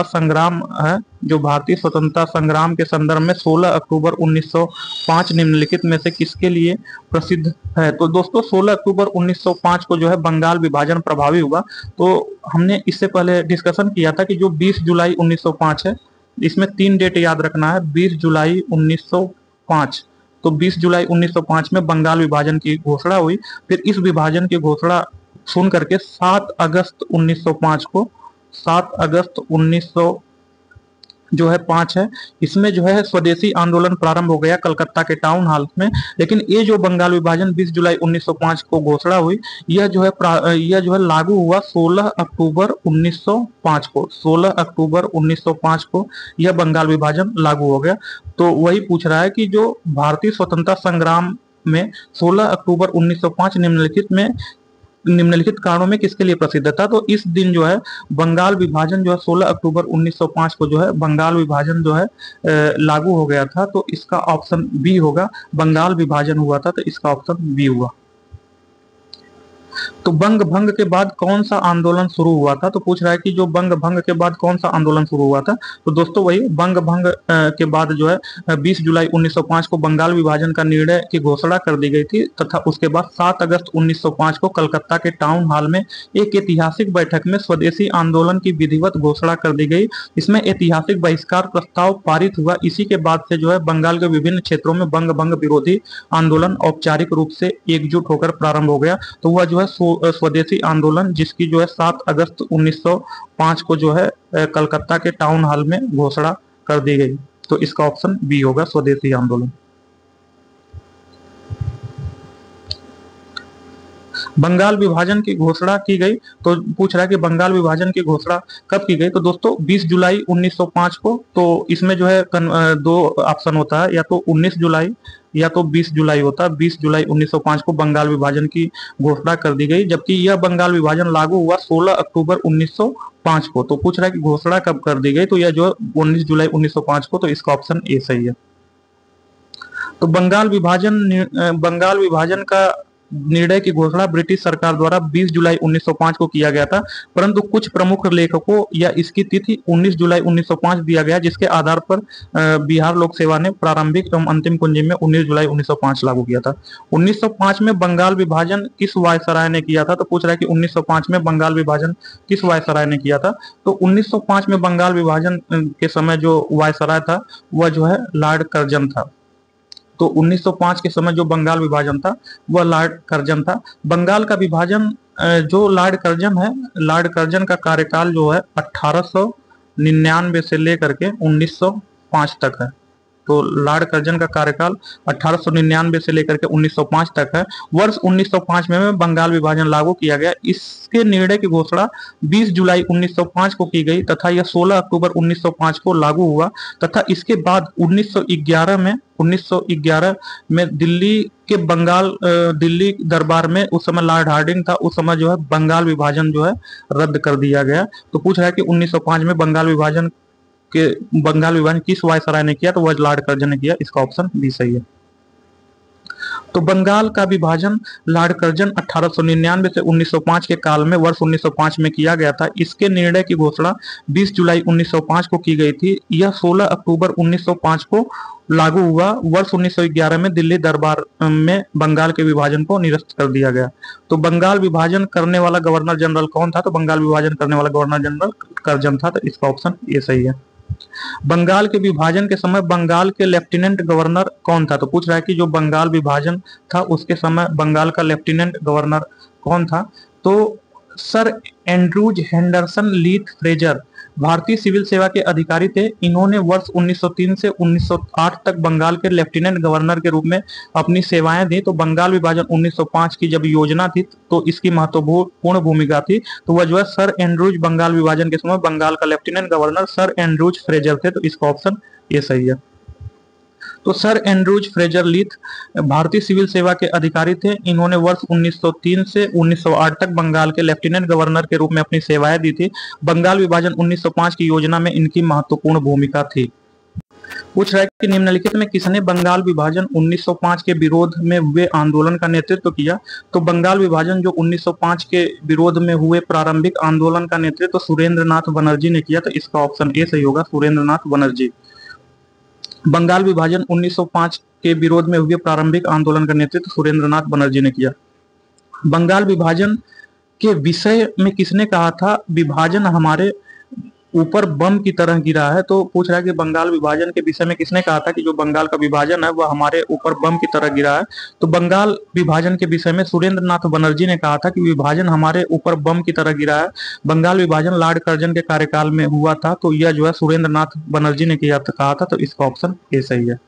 संग्राम है, जो भारतीय स्वतंत्रता संग्राम के संदर्भ में 16 अक्टूबर 1905 निम्नलिखित में से किसके लिए प्रसिद्ध है? तो दोस्तों 16 अक्टूबर 1905 को जो है बंगाल विभाजन प्रभावी हुआ। तो हमने इससे पहले डिस्कशन किया था कि जो 20 जुलाई 1905 है, इसमें 3 डेट याद रखना है। 20 जुलाई 1905, तो 20 जुलाई 1905 में बंगाल विभाजन की घोषणा हुई। फिर इस विभाजन की घोषणा सुन करके 7 अगस्त 1905 को 7 अगस्त 1905 है, इसमें जो है स्वदेशी आंदोलन प्रारंभ हो गया कलकत्ता के टाउन हॉल में। लेकिन ये जो बंगाल विभाजन 20 जुलाई 1905 को घोषणा हुई, यह जो है लागू हुआ 16 अक्टूबर 1905 को। 16 अक्टूबर 1905 को यह बंगाल विभाजन लागू हो गया। तो वही पूछ रहा है कि जो भारतीय स्वतंत्रता संग्राम में 16 अक्टूबर 1905 निम्नलिखित कारणों में किसके लिए प्रसिद्ध था? तो इस दिन जो है बंगाल विभाजन जो है 16 अक्टूबर 1905 को जो है बंगाल विभाजन जो है लागू हो गया था। तो इसका ऑप्शन बी होगा, बंगाल विभाजन हुआ था। तो इसका ऑप्शन बी हुआ। तो बंग भंग के बाद कौन सा आंदोलन शुरू हुआ था? तो पूछ रहा है कि जो बंग भंग के बाद कौन सा आंदोलन शुरू हुआ था? तो दोस्तों वही बंग भंग के बाद जो है 20 जुलाई 1905 को बंगाल विभाजन का निर्णय की घोषणा कर दी गई थी तथा उसके बाद 7 अगस्त 1905 को कलकत्ता के टाउन हॉल में एक ऐतिहासिक बैठक में स्वदेशी आंदोलन की विधिवत घोषणा कर दी गई। इसमें ऐतिहासिक बहिष्कार प्रस्ताव पारित हुआ। इसी के बाद से जो है बंगाल के विभिन्न क्षेत्रों में बंग भंग विरोधी आंदोलन औपचारिक रूप से एकजुट होकर प्रारंभ हो गया। तो वह जो है स्वदेशी आंदोलन, जिसकी जो है 7 अगस्त 1905 को जो है कलकत्ता के टाउन हॉल में घोषणा कर दी गई। तो इसका ऑप्शन बी होगा, स्वदेशी आंदोलन। बंगाल विभाजन की घोषणा की गई। तो पूछ रहा है कि बंगाल विभाजन की घोषणा कब की गई? तो दोस्तों 20 जुलाई 1905 को। तो इसमें जो है 2 ऑप्शन होता है, या तो 19 जुलाई या तो 20 जुलाई होता है। 20 जुलाई 1905 को बंगाल विभाजन की घोषणा कर दी गई, जबकि यह बंगाल विभाजन लागू हुआ 16 अक्टूबर 1905 को। तो पूछ रहा है कि घोषणा कब कर दी गई? तो यह जो 19 जुलाई 1905 को। तो इसका ऑप्शन ए सही है। तो बंगाल विभाजन का निर्णय की घोषणा ब्रिटिश सरकार द्वारा 20 जुलाई 1905 को किया गया था, परंतु कुछ प्रमुख लेखकों या इसकी तिथि 19 जुलाई 1905 दिया गया, जिसके आधार पर बिहार लोक सेवा ने प्रारंभिक एवं अंतिम कुंजी में 19 जुलाई 1905 लागू किया था। 1905 में बंगाल विभाजन किस वायसराय ने किया था? तो पूछ रहा है कि 1905 में बंगाल विभाजन किस वायसराय ने किया था? तो 1905 में बंगाल विभाजन के समय जो वायसराय था वह जो है लॉर्ड कर्जन था। तो 1905 के समय जो बंगाल विभाजन था वह लॉर्ड कर्जन था। बंगाल का विभाजन जो लॉर्ड कर्जन है, लॉर्ड कर्जन का कार्यकाल जो है 1899 से लेकर के 1905 तक है। तो लॉर्ड कर्जन का कार्यकाल 1899 से लेकर के 1905 तक है। वर्ष 1905 में बंगाल विभाजन लागू किया गया। इसके निर्णय की घोषणा 20 जुलाई 1905 को की गई तथा यह 16 अक्टूबर 1905 को लागू हुआ तथा इसके बाद 1911 में दिल्ली दरबार में उस समय लॉर्ड हार्डिंग था। उस समय जो है बंगाल विभाजन जो है रद्द कर दिया गया। तो पूछ रहा है कि 1905 में बंगाल विभाजन किस वायसराय ने किया? तो वह लॉर्ड कर्जन ने किया। इसका ऑप्शन बी सही है। तो बंगाल का विभाजन लॉर्ड कर्जन 1899 से 1905 के काल में वर्ष 1905 में किया गया था। इसके निर्णय की घोषणा 20 जुलाई 1905 को की गई थी। यह 16 अक्टूबर 1905 को लागू हुआ, वर्ष 1911 में दिल्ली दरबार में बंगाल के विभाजन को निरस्त कर दिया गया। तो बंगाल विभाजन करने वाला गवर्नर जनरल कौन था? तो बंगाल विभाजन करने वाला गवर्नर जनरल करजन था। तो इसका ऑप्शन ये सही है। बंगाल के विभाजन के समय बंगाल के लेफ्टिनेंट गवर्नर कौन था? तो पूछ रहा है कि जो बंगाल विभाजन था उसके समय बंगाल का लेफ्टिनेंट गवर्नर कौन था? तो सर एंड्रूज हेंडरसन लीथ फ्रेजर भारतीय सिविल सेवा के अधिकारी थे। इन्होंने वर्ष 1903 से 1908 तक बंगाल के लेफ्टिनेंट गवर्नर के रूप में अपनी सेवाएं दी। तो बंगाल विभाजन 1905 की जब योजना थी तो इसकी महत्वपूर्ण भूमिका थी। तो वह जो है सर एंड्रूज बंगाल विभाजन के समय बंगाल का lieutenant governor sir Andrews Fraser थे। तो इसका ऑप्शन ये सही है। तो सर एंड्रूज फ्रेजर लीथ भारतीय सिविल सेवा के अधिकारी थे। इन्होंने वर्ष 1903 से 1908 तक बंगाल के लेफ्टिनेंट गवर्नर के रूप में अपनी सेवाएं दी थी। बंगाल विभाजन 1905 की योजना में इनकी महत्वपूर्ण भूमिका थी। पूछ रहा है कि निम्नलिखित में किसने बंगाल विभाजन 1905 के विरोध में हुए आंदोलन का नेतृत्व किया? तो बंगाल विभाजन जो 1905 के विरोध में हुए प्रारंभिक आंदोलन का नेतृत्व सुरेंद्र नाथ बनर्जी ने किया। तो इसका ऑप्शन ए सही होगा, सुरेंद्र नाथ बनर्जी। बंगाल विभाजन 1905 के विरोध में हुए प्रारंभिक आंदोलन का नेतृत्व सुरेंद्र नाथ बनर्जी ने किया। बंगाल विभाजन के विषय में किसने कहा था विभाजन हमारे ऊपर बम की तरह गिरा है? तो पूछ रहा है कि बंगाल विभाजन के विषय में किसने कहा था कि जो बंगाल का विभाजन है वह हमारे ऊपर बम की तरह गिरा है? तो बंगाल विभाजन के विषय में सुरेंद्र नाथ बनर्जी ने कहा था कि विभाजन हमारे ऊपर बम की तरह गिरा है। बंगाल विभाजन लॉर्ड कर्जन के कार्यकाल में हुआ था। तो यह जो है सुरेंद्र नाथ बनर्जी ने कहा था। तो इसका ऑप्शन ए सही है।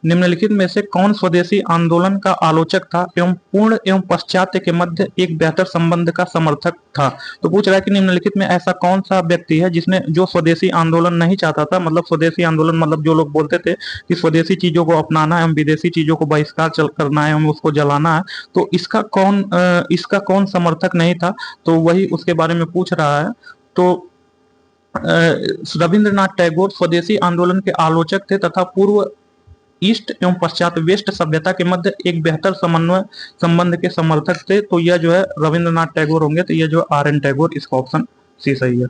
निम्नलिखित में से कौन स्वदेशी आंदोलन का आलोचक था एवं पूर्ण एवं पश्चात्य के मध्य एक बेहतर संबंध का समर्थक था? तो पूछ रहा है कि निम्नलिखित में ऐसा कौन सा व्यक्ति है जिसने जो स्वदेशी आंदोलन नहीं चाहता था, मतलब स्वदेशी आंदोलन मतलब जो लोग बोलते थे कि स्वदेशी चीजों को अपनाना एवं विदेशी चीजों को बहिष्कार करना है एवं उसको जलाना है, तो इसका कौन समर्थक नहीं था? तो वही उसके बारे में पूछ रहा है। तो रविंद्रनाथ टैगोर स्वदेशी आंदोलन के आलोचक थे तथा पूर्व ईस्ट एवं पश्चात वेस्ट सभ्यता के मध्य एक बेहतर संबंध के समर्थक थे। तो यह जो है रविंद्रनाथ टैगोर होंगे। तो यह जो RN टैगोर, इसका ऑप्शन सी सही है।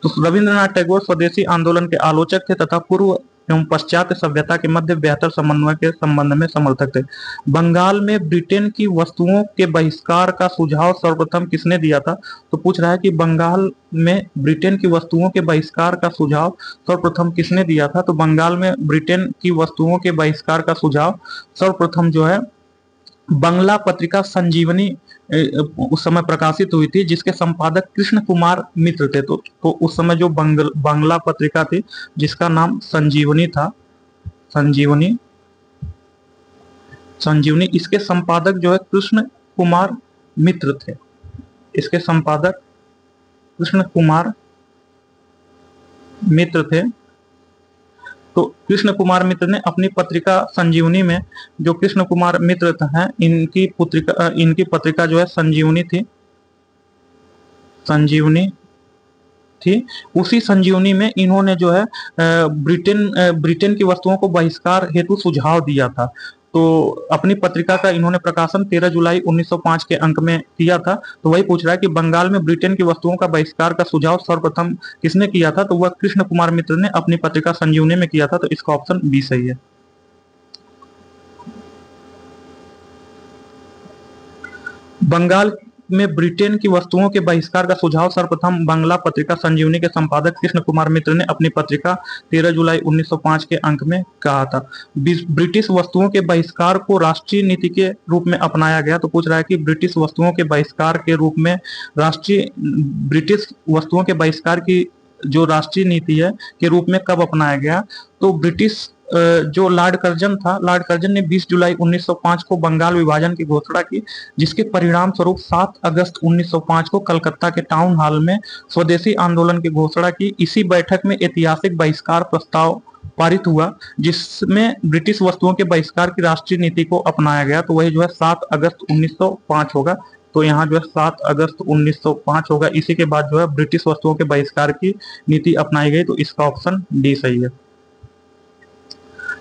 तो रविंद्रनाथ टैगोर स्वदेशी आंदोलन के आलोचक थे तथा पूर्व एवं पश्चात सभ्यता के मध्य बेहतर समन्वय के संबंध में समर्थक थे। बंगाल में ब्रिटेन की वस्तुओं के बहिष्कार का सुझाव सर्वप्रथम किसने दिया था? तो पूछ रहा है कि बंगाल में ब्रिटेन की वस्तुओं के बहिष्कार का सुझाव सर्वप्रथम किसने दिया था? तो बंगाल में ब्रिटेन की वस्तुओं के बहिष्कार का सुझाव सर्वप्रथम जो है बंगला पत्रिका संजीवनी उस समय प्रकाशित हुई थी, जिसके संपादक कृष्ण कुमार मित्र थे। तो उस समय जो बंगला पत्रिका थी जिसका नाम संजीवनी था, संजीवनी, इसके संपादक जो है कृष्ण कुमार मित्र थे। इसके संपादक कृष्ण कुमार मित्र थे। तो कृष्ण कुमार मित्र ने अपनी पत्रिका संजीवनी में, जो कृष्ण कुमार मित्र हैं, इनकी पत्रिका जो है संजीवनी थी। उसी संजीवनी में इन्होंने जो है ब्रिटेन की वस्तुओं को बहिष्कार हेतु सुझाव दिया था। तो अपनी पत्रिका का इन्होंने प्रकाशन 13 जुलाई 1905 के अंक में किया था। तो वही पूछ रहा है कि बंगाल में ब्रिटेन की वस्तुओं का बहिष्कार का सुझाव सर्वप्रथम किसने किया था? तो वह कृष्ण कुमार मित्र ने अपनी पत्रिका संजीवनी में किया था। तो इसका ऑप्शन बी सही है। बंगाल में ब्रिटेन की वस्तुओं के बहिष्कार का सुझाव सर्वप्रथम बांग्ला पत्रिका संजीवनी के संपादक कृष्ण कुमार मित्र ने अपनी पत्रिका 13 जुलाई 1905 के अंक में कहा था। ब्रिटिश वस्तुओं के बहिष्कार को राष्ट्रीय नीति के रूप में अपनाया गया। तो पूछ रहा है कि ब्रिटिश वस्तुओं के बहिष्कार के रूप में ब्रिटिश वस्तुओं के बहिष्कार की जो राष्ट्रीय नीति है के रूप में कब अपनाया गया? तो ब्रिटिश जो लॉर्ड कर्जन ने 20 जुलाई 1905 को बंगाल विभाजन की घोषणा की, जिसके परिणाम स्वरूप 7 अगस्त 1905 को कलकत्ता के टाउन हॉल में स्वदेशी आंदोलन की घोषणा की। इसी बैठक में ऐतिहासिक बहिष्कार प्रस्ताव पारित हुआ, जिसमें ब्रिटिश वस्तुओं के बहिष्कार की राष्ट्रीय नीति को अपनाया गया। तो वही जो है 7 अगस्त 1905 होगा। तो यहाँ जो है 7 अगस्त 1905 होगा। इसी के बाद जो है ब्रिटिश वस्तुओं के बहिष्कार की नीति अपनाई गई। तो इसका ऑप्शन डी सही है।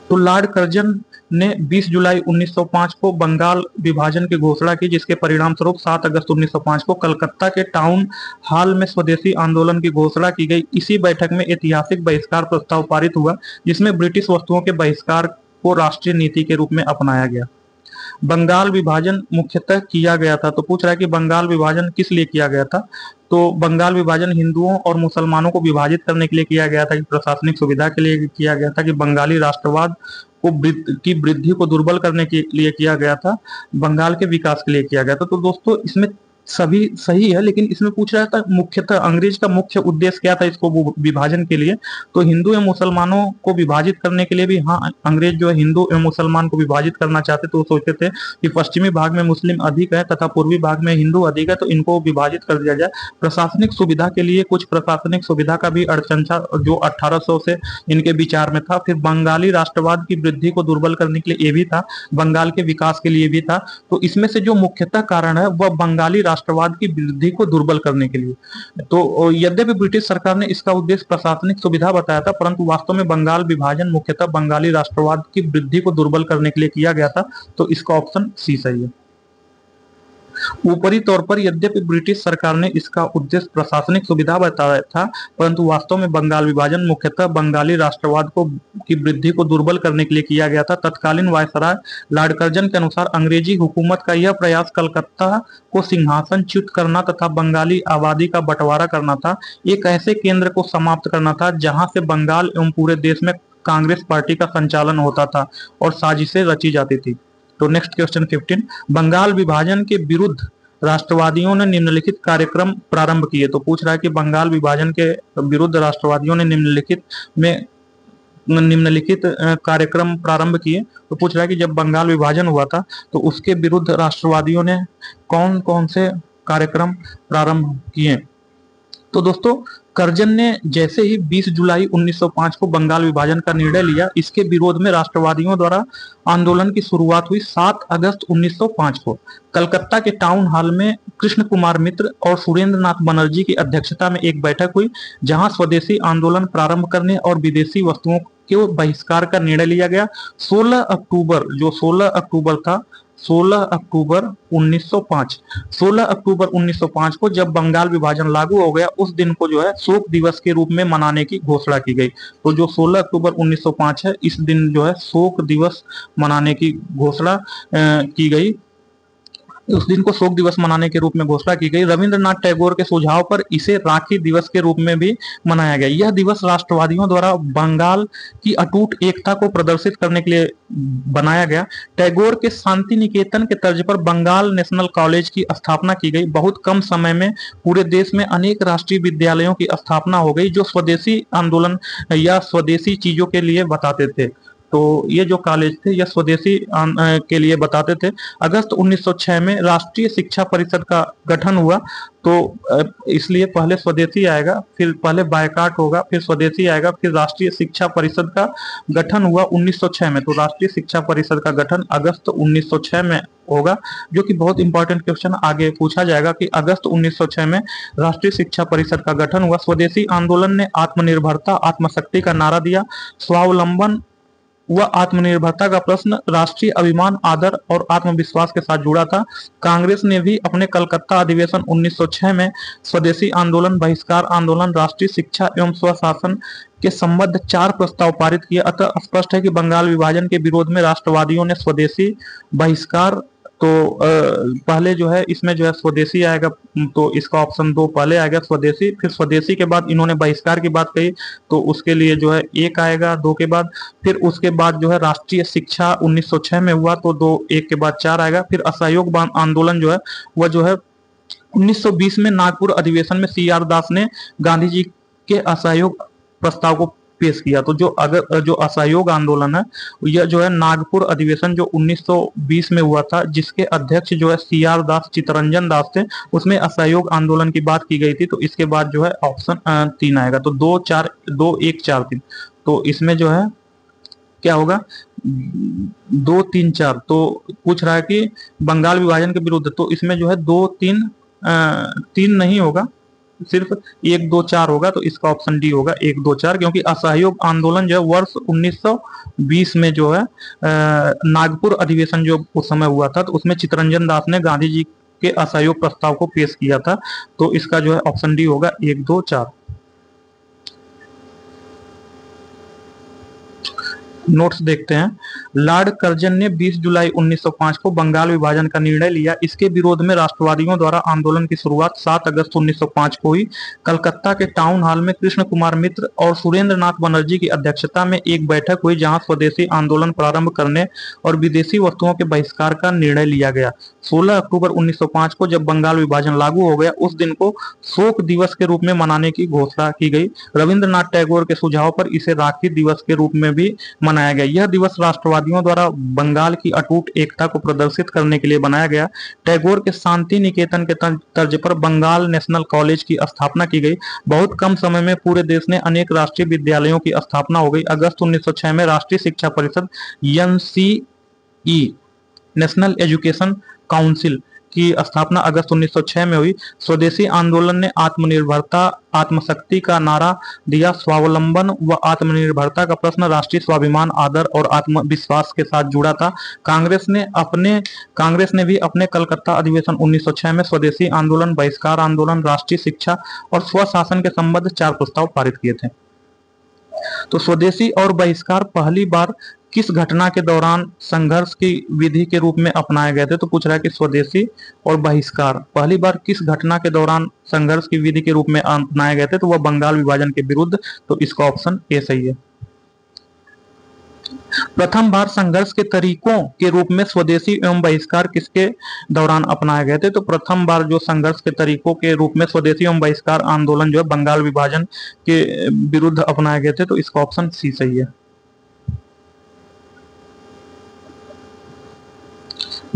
तो लॉर्ड कर्जन ने 20 जुलाई 1905 को बंगाल विभाजन की घोषणा की, जिसके परिणाम स्वरूप 7 अगस्त 1905 को कलकत्ता के टाउन हॉल में स्वदेशी आंदोलन की घोषणा की गई। इसी बैठक में ऐतिहासिक बहिष्कार प्रस्ताव पारित हुआ, जिसमें ब्रिटिश वस्तुओं के बहिष्कार को राष्ट्रीय नीति के रूप में अपनाया गया। बंगाल विभाजन मुख्यतः किया गया था, तो पूछ रहा है कि बंगाल विभाजन किस लिए किया गया था। तो बंगाल विभाजन हिंदुओं और मुसलमानों को विभाजित करने के लिए किया गया था, कि प्रशासनिक सुविधा के लिए किया गया था, कि बंगाली राष्ट्रवाद की वृद्धि को दुर्बल करने के लिए किया गया था, बंगाल के विकास के लिए किया गया था। तो दोस्तों इसमें सभी सही है, लेकिन इसमें पूछ रहा था मुख्यतः अंग्रेज का मुख्य उद्देश्य क्या था इसको विभाजन के लिए। तो हिंदू एवं मुसलमानों को विभाजित करने के लिए भी, हाँ, अंग्रेज जो है हिंदू एवं मुसलमान को विभाजित करना चाहते, तो वो सोचते थे कि पश्चिमी भाग में मुस्लिम अधिक है तथा पूर्वी भाग में हिंदू अधिक है, तो इनको विभाजित कर दिया जाए। प्रशासनिक सुविधा के लिए कुछ प्रशासनिक सुविधा का भी अड़चन था, जो 1800 से इनके विचार में था। फिर बंगाली राष्ट्रवाद की वृद्धि को दुर्बल करने के लिए ये भी था, बंगाल के विकास के लिए भी था। तो इसमें से जो मुख्यतः कारण है वह बंगाली राष्ट्रवाद की वृद्धि को दुर्बल करने के लिए। तो यद्यपि ब्रिटिश सरकार ने इसका उद्देश्य प्रशासनिक सुविधा बताया था, परंतु वास्तव में बंगाल विभाजन मुख्यतः बंगाली राष्ट्रवाद की वृद्धि को दुर्बल करने के लिए किया गया था। तो इसका ऑप्शन सी सही है। ऊपरी तौर पर यद्यपि ब्रिटिश सरकार ने इसका उद्देश्य प्रशासनिक सुविधा बताया था, परंतु वास्तव में बंगाल विभाजन मुख्यतः बंगाली राष्ट्रवाद की वृद्धि को दुर्बल करने के लिए किया गया था। तत्कालीन वायसराय लॉर्ड कर्जन के अनुसार अंग्रेजी हुकूमत का यह प्रयास कलकत्ता को सिंहासन च्युत करना तथा बंगाली आबादी का बंटवारा करना था। एक ऐसे केंद्र को समाप्त करना था जहां से बंगाल एवं पूरे देश में कांग्रेस पार्टी का संचालन होता था और साजिशें रची जाती थी। तो नेक्स्ट क्वेश्चन 15, बंगाल विभाजन के विरुद्ध राष्ट्रवादियों ने निम्नलिखित कार्यक्रम प्रारंभ किए। तो पूछ रहा है कि बंगाल विभाजन के विरुद्ध राष्ट्रवादियों ने निम्नलिखित कार्यक्रम प्रारंभ किए। तो पूछ रहा है कि जब बंगाल विभाजन हुआ था तो उसके विरुद्ध राष्ट्रवादियों ने कौन कौन से कार्यक्रम प्रारंभ किए। तो दोस्तों कर्जन ने जैसे ही 20 जुलाई 1905 को बंगाल विभाजन का निर्णय लिया, इसके विरोध में राष्ट्रवादियों द्वारा आंदोलन की शुरुआत हुई 7 अगस्त 1905 को। कलकत्ता के टाउन हॉल में कृष्ण कुमार मित्र और सुरेंद्र नाथ बनर्जी की अध्यक्षता में एक बैठक हुई, जहां स्वदेशी आंदोलन प्रारंभ करने और विदेशी वस्तुओं के बहिष्कार का निर्णय लिया गया। 16 अक्टूबर था, 16 अक्टूबर 1905 को जब बंगाल विभाजन लागू हो गया, उस दिन को जो है शोक दिवस के रूप में मनाने की घोषणा की गई। तो जो 16 अक्टूबर 1905 है, इस दिन जो है शोक दिवस मनाने की घोषणा की गई। उस दिन को शोक दिवस मनाने के रूप में घोषणा की गई। रविंद्रनाथ टैगोर के सुझाव पर इसे राखी दिवस के रूप में भी मनाया गया। यह दिवस राष्ट्रवादियों द्वारा बंगाल की अटूट एकता को प्रदर्शित करने के लिए बनाया गया। टैगोर के शांति निकेतन के तर्ज पर बंगाल नेशनल कॉलेज की स्थापना की गई। बहुत कम समय में पूरे देश में अनेक राष्ट्रीय विद्यालयों की स्थापना हो गई, जो स्वदेशी आंदोलन या स्वदेशी चीजों के लिए बताते थे। तो ये जो कॉलेज थे यह स्वदेशी के लिए बताते थे। अगस्त 1906 में राष्ट्रीय शिक्षा परिषद का गठन हुआ। तो इसलिए पहले स्वदेशी आएगा, फिर पहले बायकाट होगा, फिर स्वदेशी आएगा, फिर राष्ट्रीय शिक्षा परिषद का गठन हुआ 1906 में। तो राष्ट्रीय शिक्षा परिषद का गठन अगस्त 1906 में होगा, जो कि बहुत इंपॉर्टेंट क्वेश्चन आगे पूछा जाएगा कि अगस्त 1906 में राष्ट्रीय शिक्षा परिषद का गठन हुआ। स्वदेशी आंदोलन ने आत्मनिर्भरता, आत्मशक्ति का नारा दिया। स्वावलंबन व आत्मनिर्भरता का प्रश्न राष्ट्रीय अभिमान, आदर और आत्मविश्वास के साथ जुड़ा था। कांग्रेस ने भी अपने कलकत्ता अधिवेशन 1906 में स्वदेशी आंदोलन, बहिष्कार आंदोलन, राष्ट्रीय शिक्षा एवं स्वशासन के संबद्ध 4 प्रस्ताव पारित किए। अतः स्पष्ट है कि बंगाल विभाजन के विरोध में राष्ट्रवादियों ने स्वदेशी, बहिष्कार, तो पहले जो है इसमें जो है स्वदेशी आएगा, तो इसका ऑप्शन 2 पहले आएगा स्वदेशी। फिर स्वदेशी के बाद इन्होंने बहिष्कार की बात कही, तो उसके लिए जो है 1 आएगा 2 के बाद। फिर उसके बाद जो है राष्ट्रीय शिक्षा 1906 में हुआ, तो 2 1 के बाद 4 आएगा। फिर असहयोग आंदोलन जो है वह जो है 1920 में नागपुर अधिवेशन में CR दास ने गांधी जी के असहयोग प्रस्ताव को पेश किया। तो जो असहयोग आंदोलन है यह जो है नागपुर अधिवेशन जो 1920 में हुआ था, जिसके अध्यक्ष जो है CR दास, चित्तरंजन दास थे, उसमें असहयोग आंदोलन की बात की गई थी। तो इसके बाद जो है ऑप्शन 3 आएगा। तो 2 4 2 1 4 3, तो इसमें जो है क्या होगा 2 3 4। तो पूछ रहा है कि बंगाल विभाजन के विरुद्ध, तो इसमें जो है 2 3 3 नहीं होगा, सिर्फ 1-2-4 होगा, तो इसका ऑप्शन डी होगा 1-2-4, क्योंकि असहयोग आंदोलन जो है वर्ष 1920 में जो है नागपुर अधिवेशन जो उस समय हुआ था, तो उसमें चित्तरंजन दास ने गांधी जी के असहयोग प्रस्ताव को पेश किया था। तो इसका जो है ऑप्शन डी होगा 1-2-4। नोट्स देखते हैं। लॉर्ड कर्जन ने 20 जुलाई 1905 को बंगाल विभाजन का निर्णय लिया। इसके विरोध में राष्ट्रवादियों द्वारा आंदोलन की शुरुआत 7 अगस्त 1905 को हुई। कलकत्ता के टाउन हॉल में कृष्ण कुमार मित्र और सुरेंद्र नाथ बनर्जी की अध्यक्षता में एक बैठक हुई, जहां स्वदेशी आंदोलन प्रारंभ करने और विदेशी वस्तुओं के बहिष्कार का निर्णय लिया गया। 16 अक्टूबर 1905 को जब बंगाल विभाजन लागू हो गया, उस दिन को शोक दिवस के रूप में मनाने की घोषणा की गई। रविंद्रनाथ टैगोर के सुझाव पर इसे राखी दिवस के रूप में भी मनाया गया। यह दिवस राष्ट्रवादियों द्वारा बंगाल की अटूट एकता को प्रदर्शित करने के लिए बनाया गया। टैगोर के शांति निकेतन के तर्ज पर बंगाल नेशनल कॉलेज की स्थापना की गई। बहुत कम समय में पूरे देश में अनेक राष्ट्रीय विद्यालयों की स्थापना हो गई। अगस्त 1906 में राष्ट्रीय शिक्षा परिषद एनसीई नेशनल एजुकेशन काउंसिल की स्थापना अगस्त 1906 में हुई। स्वदेशी आंदोलन ने आत्मनिर्भरता, आत्मशक्ति का नारा दिया। स्वावलंबन व आत्मनिर्भरता का प्रश्न राष्ट्रीय स्वाभिमान, आदर और आत्मविश्वास के साथ जुड़ा था। कांग्रेस ने भी अपने कलकत्ता अधिवेशन 1906 में स्वदेशी आंदोलन, बहिष्कार आंदोलन, राष्ट्रीय शिक्षा और स्वशासन के संबंध 4 प्रस्ताव पारित किए थे। तो स्वदेशी और बहिष्कार पहली बार किस घटना के दौरान संघर्ष की विधि के रूप में अपनाए गए थे? तो पूछ रहा है कि स्वदेशी और बहिष्कार पहली बार किस घटना के दौरान संघर्ष की विधि के रूप में अपनाए गए थे? तो वह बंगाल विभाजन के विरुद्ध। तो इसका ऑप्शन ए सही है। प्रथम बार संघर्ष के तरीकों के रूप में स्वदेशी एवं बहिष्कार किसके दौरान अपनाए गए थे? तो प्रथम बार जो संघर्ष के तरीकों के रूप में स्वदेशी एवं बहिष्कार आंदोलन जो है बंगाल विभाजन के विरुद्ध अपनाए गए थे। तो इसका ऑप्शन सी सही है।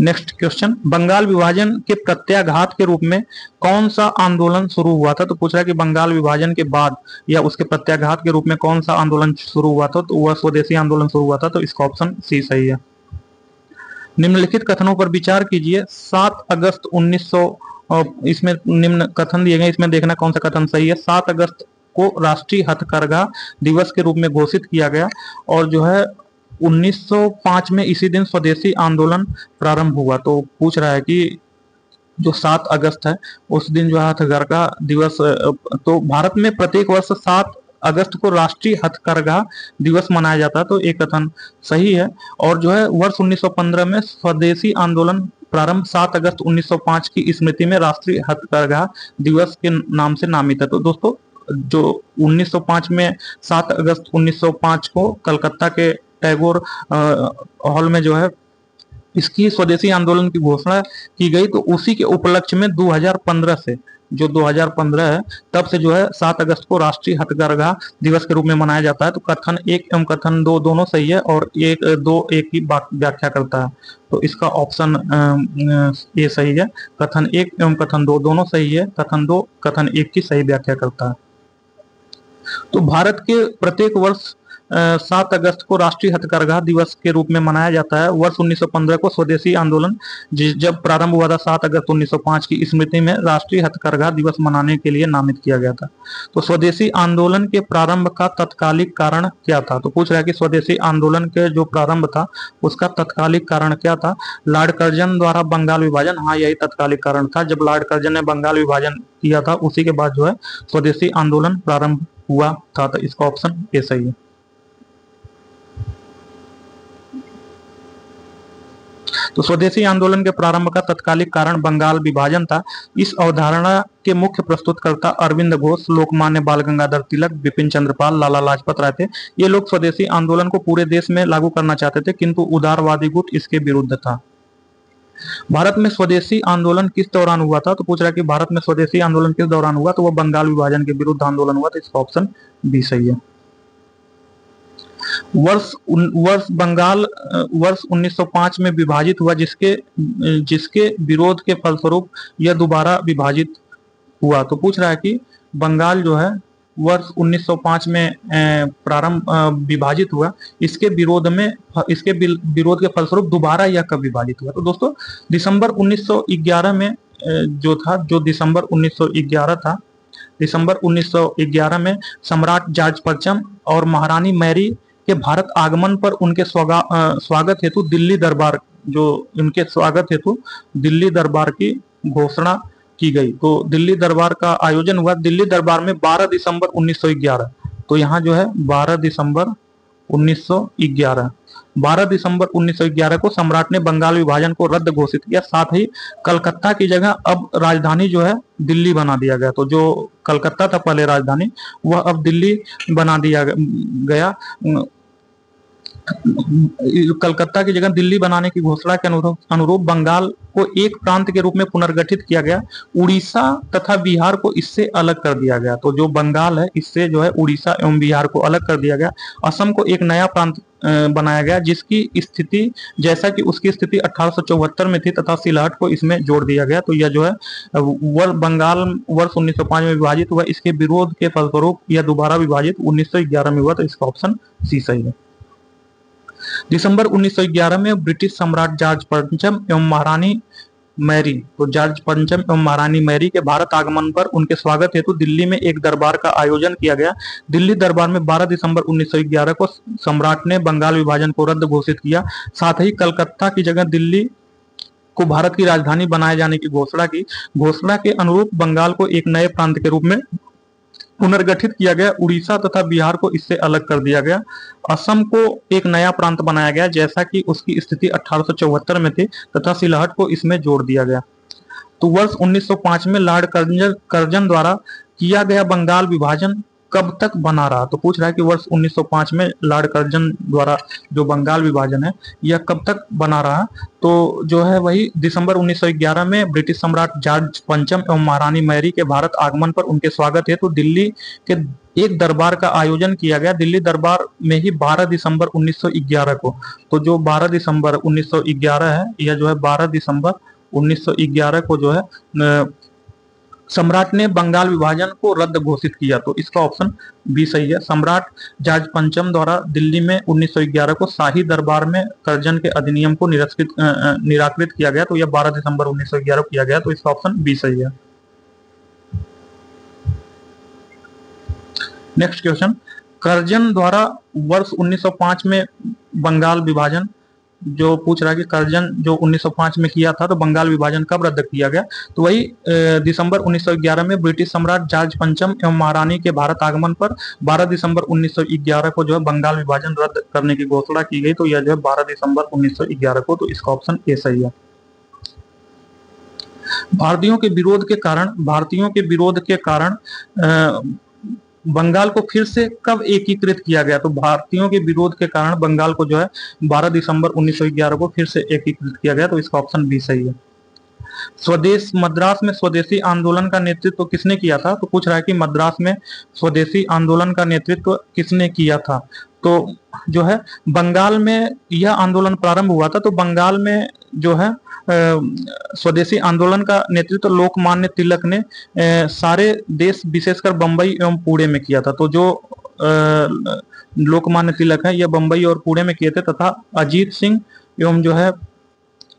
नेक्स्ट क्वेश्चन, बंगाल विभाजन के प्रत्याघात के रूप में कौन सा आंदोलन शुरू हुआ था? तो पूछ रहा है कि बंगाल विभाजन के बाद या उसके प्रत्याघात के रूप में कौन सा आंदोलन शुरू हुआ था? तो वह स्वदेशी आंदोलन शुरू हुआ था। तो इसका ऑप्शन सी सही है। निम्नलिखित कथनों पर विचार कीजिए। 7 अगस्त 1900 इसमें निम्न कथन दिए गए, इसमें देखना कौन सा कथन सही है। 7 अगस्त को राष्ट्रीय हथकरघा दिवस के रूप में घोषित किया गया और जो है 1905 में इसी दिन स्वदेशी आंदोलन प्रारंभ हुआ। तो पूछ रहा है कि जो 7 अगस्त है उस दिन जो है हथकरघा दिवस, तो भारत में प्रत्येक वर्ष 7 अगस्त को राष्ट्रीय हथकरघा दिवस मनाया जाता है। तो एक कथन सही है। और जो है वर्ष 1915 में स्वदेशी आंदोलन प्रारंभ 7 अगस्त 1905 की स्मृति में राष्ट्रीय हथकरघा दिवस के नाम से नामित है। तो दोस्तों जो 1905 में 7 अगस्त 1905 को कलकत्ता के टैगोर हॉल में जो है इसकी स्वदेशी आंदोलन की घोषणा की गई, तो उसी के उपलक्ष्य में 2015 से, जो 2015 है तब से जो है 7 अगस्त को राष्ट्रीय हथकरघा दिवस के रूप में मनाया जाता है। तो कथन 1 एवं कथन 2 दोनों सही है और 1-2 एक ही व्याख्या करता है। तो इसका ऑप्शन ए सही है। कथन 1 एवं कथन 2 दोनों सही है। कथन 2 कथन 1 की सही व्याख्या करता है। तो भारत के प्रत्येक वर्ष 7 अगस्त को राष्ट्रीय हथकरघा दिवस के रूप में मनाया जाता है। वर्ष 1915 को स्वदेशी आंदोलन जब प्रारंभ हुआ था 7 अगस्त 1905 की स्मृति में राष्ट्रीय हथकरघा दिवस मनाने के लिए नामित किया गया था। तो स्वदेशी आंदोलन के प्रारंभ का तत्कालिक कारण क्या था? तो पूछ रहा है कि स्वदेशी आंदोलन के जो प्रारंभ था उसका तत्कालिक कारण क्या था? लॉर्ड कर्जन द्वारा बंगाल विभाजन, हाँ यही तत्कालिक कारण था। जब लॉर्ड कर्जन ने बंगाल विभाजन किया था उसी के बाद जो है स्वदेशी आंदोलन प्रारंभ हुआ था। तो इसका ऑप्शन ए सही है। तो स्वदेशी आंदोलन के प्रारंभ का तत्कालिक कारण बंगाल विभाजन था। इस अवधारणा के मुख्य प्रस्तुतकर्ता अरविंद घोष, लोकमान्य बाल गंगाधर तिलक, बिपिन चंद्रपाल, लाला लाजपत राय थे। ये लोग स्वदेशी आंदोलन को पूरे देश में लागू करना चाहते थे, किंतु उदारवादी गुट इसके विरुद्ध था। भारत में स्वदेशी आंदोलन किस दौरान हुआ था? तो पूछ रहा है कि भारत में स्वदेशी आंदोलन किस दौरान हुआ? तो वह बंगाल विभाजन के विरुद्ध आंदोलन हुआ। तो इसका ऑप्शन बी सही है। बंगाल वर्ष 1905 में विभाजित हुआ, जिसके विरोध के फलस्वरूप यह दोबारा विभाजित हुआ। तो पूछ रहा है कि बंगाल जो है वर्ष 1905 में विभाजित हुआ, इसके विरोध के फलस्वरूप दोबारा यह कब विभाजित हुआ? तो दोस्तों दिसंबर 1911 में जो दिसंबर 1911 था दिसंबर 1911 में सम्राट जॉर्ज पंचम और महारानी मैरी के भारत आगमन पर उनके स्वागत हेतु दिल्ली दरबार, जो उनके स्वागत हेतु दिल्ली दरबार की घोषणा की गई। तो दिल्ली दरबार का आयोजन हुआ दिल्ली दरबार में 12 दिसंबर 1911। तो यहाँ जो है 12 दिसंबर 1911, 12 दिसंबर 1911 को सम्राट ने बंगाल विभाजन को रद्द घोषित किया। साथ ही कलकत्ता की जगह अब राजधानी जो है दिल्ली बना दिया गया। तो जो कलकत्ता था पहले राजधानी, वह अब दिल्ली बना दिया गया। कलकत्ता की जगह दिल्ली बनाने की घोषणा के अनुरूप बंगाल को एक प्रांत के रूप में पुनर्गठित किया गया। उड़ीसा तथा बिहार को इससे अलग कर दिया गया। तो जो बंगाल है इससे जो है उड़ीसा एवं बिहार को अलग कर दिया गया। असम को एक नया प्रांत बनाया गया, जिसकी स्थिति, जैसा कि उसकी स्थिति 1874 में थी, तथा सिलहट को इसमें जोड़ दिया गया। तो यह जो है बंगाल वर्ष 1905 में विभाजित हुआ। इसके विरोध के फलस्वरूप यह दोबारा विभाजित 1911 में हुआ। तो इसका ऑप्शन सी सही है। दिसंबर 1911 में ब्रिटिश सम्राट जॉर्ज पंचम एवं महारानी मैरी, तो जॉर्ज पंचम एवं महारानी मैरी के भारत आगमन पर उनके स्वागत हेतु दिल्ली में एक दरबार का आयोजन किया गया। दिल्ली दरबार में 12 दिसंबर 1911 को सम्राट ने बंगाल विभाजन को रद्द घोषित किया। साथ ही कलकत्ता की जगह दिल्ली को भारत की राजधानी बनाए जाने की घोषणा की। घोषणा के अनुरूप बंगाल को एक नए प्रांत के रूप में पुनर्गठित किया गया। उड़ीसा तथा बिहार को इससे अलग कर दिया गया। असम को एक नया प्रांत बनाया गया, जैसा कि उसकी स्थिति 1874 में थी, तथा सिलहट को इसमें जोड़ दिया गया। तो वर्ष 1905 में लॉर्ड कर्जन द्वारा किया गया बंगाल विभाजन कब तक बना रहा? तो पूछ रहा है कि वर्ष 1905 में लॉर्ड कर्जन द्वारा जो बंगाल विभाजन है यह कब तक बना रहा? तो जो है वही दिसंबर 1911 में ब्रिटिश सम्राट जॉर्ज पंचम एवं महारानी मैरी के भारत आगमन पर उनके स्वागत हेतु दिल्ली के एक दरबार का आयोजन किया गया। दिल्ली दरबार में ही 12 दिसंबर 1911 को, तो जो 12 दिसंबर 1911 है, यह जो है 12 दिसंबर 1911 को जो है सम्राट ने बंगाल विभाजन को रद्द घोषित किया। तो इसका ऑप्शन बी सही है। सम्राट जॉर्ज पंचम द्वारा दिल्ली में 1911 को शाही दरबार में कर्जन के अधिनियम को निराकृत किया गया। तो यह 12 दिसंबर 1911 को किया गया। तो इसका ऑप्शन बी सही है। नेक्स्ट क्वेश्चन, कर्जन द्वारा वर्ष 1905 में बंगाल विभाजन, जो पूछ रहा है कि कर्जन जो 1905 में किया था, तो बंगाल विभाजन कब रद्द किया गया? तो वही दिसंबर 1911 में ब्रिटिश सम्राट जॉर्ज पंचम एवं महारानी के भारत आगमन पर 12 दिसंबर 1911 को जो है बंगाल विभाजन रद्द करने की घोषणा की गई। तो यह जो है 12 दिसंबर 1911 को, तो इसका ऑप्शन ए सही है। भारतीयों के विरोध के कारण बंगाल को फिर से कब एकीकृत किया गया? तो भारतीयों के विरोध के कारण बंगाल को जो है 12 दिसंबर 1911 को फिर से एकीकृत किया गया। तो इसका ऑप्शन बी सही है। मद्रास में स्वदेशी आंदोलन का नेतृत्व किसने किया था? तो पूछ रहा है कि मद्रास में स्वदेशी आंदोलन का नेतृत्व किसने किया था? तो जो है बंगाल में यह आंदोलन प्रारंभ हुआ था। तो बंगाल में जो है स्वदेशी आंदोलन का नेतृत्व लोकमान्य तिलक ने सारे देश, विशेषकर बंबई एवं पुणे में किया था। तो जो लोकमान्य तिलक है यह बंबई और पुणे में किए थे, तथा अजीत सिंह एवं जो है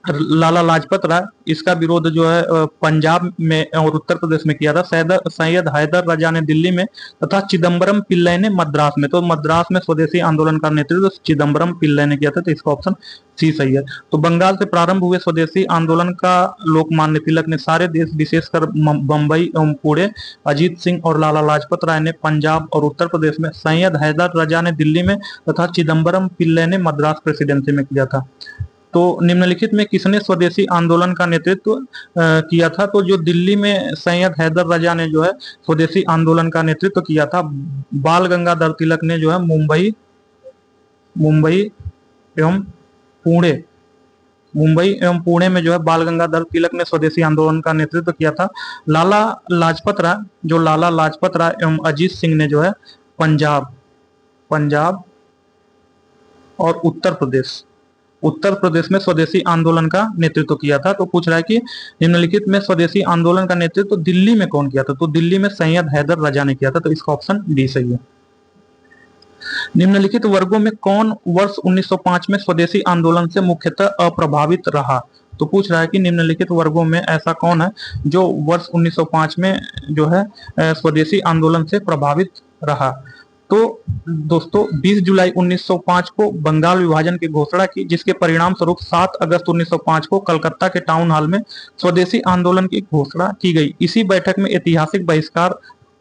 लाला लाजपत राय, इसका विरोध जो है पंजाब में और उत्तर प्रदेश में किया था। सैयद हैदर राजा ने दिल्ली में, तथा चिदम्बरम पिल्लई ने मद्रास में। तो मद्रास में स्वदेशी आंदोलन का नेतृत्व चिदम्बरम पिल्लई ने किया था। तो इसका ऑप्शन सी सही है। तो बंगाल से प्रारंभ हुए स्वदेशी आंदोलन का लोकमान्य तिलक ने सारे देश, विशेषकर बंबई एवं पुणे, अजीत सिंह और लाला लाजपत राय ने पंजाब और उत्तर प्रदेश में, सैयद हैदर राजा ने दिल्ली में, तथा चिदम्बरम पिल्लई ने मद्रास प्रेसिडेंसी में किया था। तो निम्नलिखित में किसने स्वदेशी आंदोलन का नेतृत्व किया था? तो जो दिल्ली में सैयद हैदर राजा ने जो है स्वदेशी आंदोलन का नेतृत्व किया था। बाल गंगाधर तिलक ने जो है मुंबई एवं पुणे में जो है बाल गंगाधर तिलक ने स्वदेशी आंदोलन का नेतृत्व किया था। लाला लाजपत राय एवं अजीत सिंह ने जो है पंजाब और उत्तर प्रदेश में स्वदेशी आंदोलन का नेतृत्व किया था। तो पूछ रहा है कि निम्नलिखित में स्वदेशी आंदोलन का नेतृत्व दिल्ली में कौन किया था? तो दिल्ली में सैयद हैदर राजा ने किया था। तो इसका ऑप्शन डी सही है। निम्नलिखित वर्गों में कौन वर्ष 1905 में स्वदेशी आंदोलन से मुख्यतः अप्रभावित रहा? तो पूछ रहा है कि निम्नलिखित वर्गों में ऐसा कौन है जो वर्ष 1905 में जो है स्वदेशी आंदोलन से प्रभावित रहा। तो दोस्तों 20 जुलाई 1905 को बंगाल विभाजन की घोषणा की, जिसके परिणाम स्वरूप 7 अगस्त 1905 को कलकत्ता के टाउन हॉल में स्वदेशी आंदोलन की घोषणा की गई। इसी बैठक में ऐतिहासिक बहिष्कार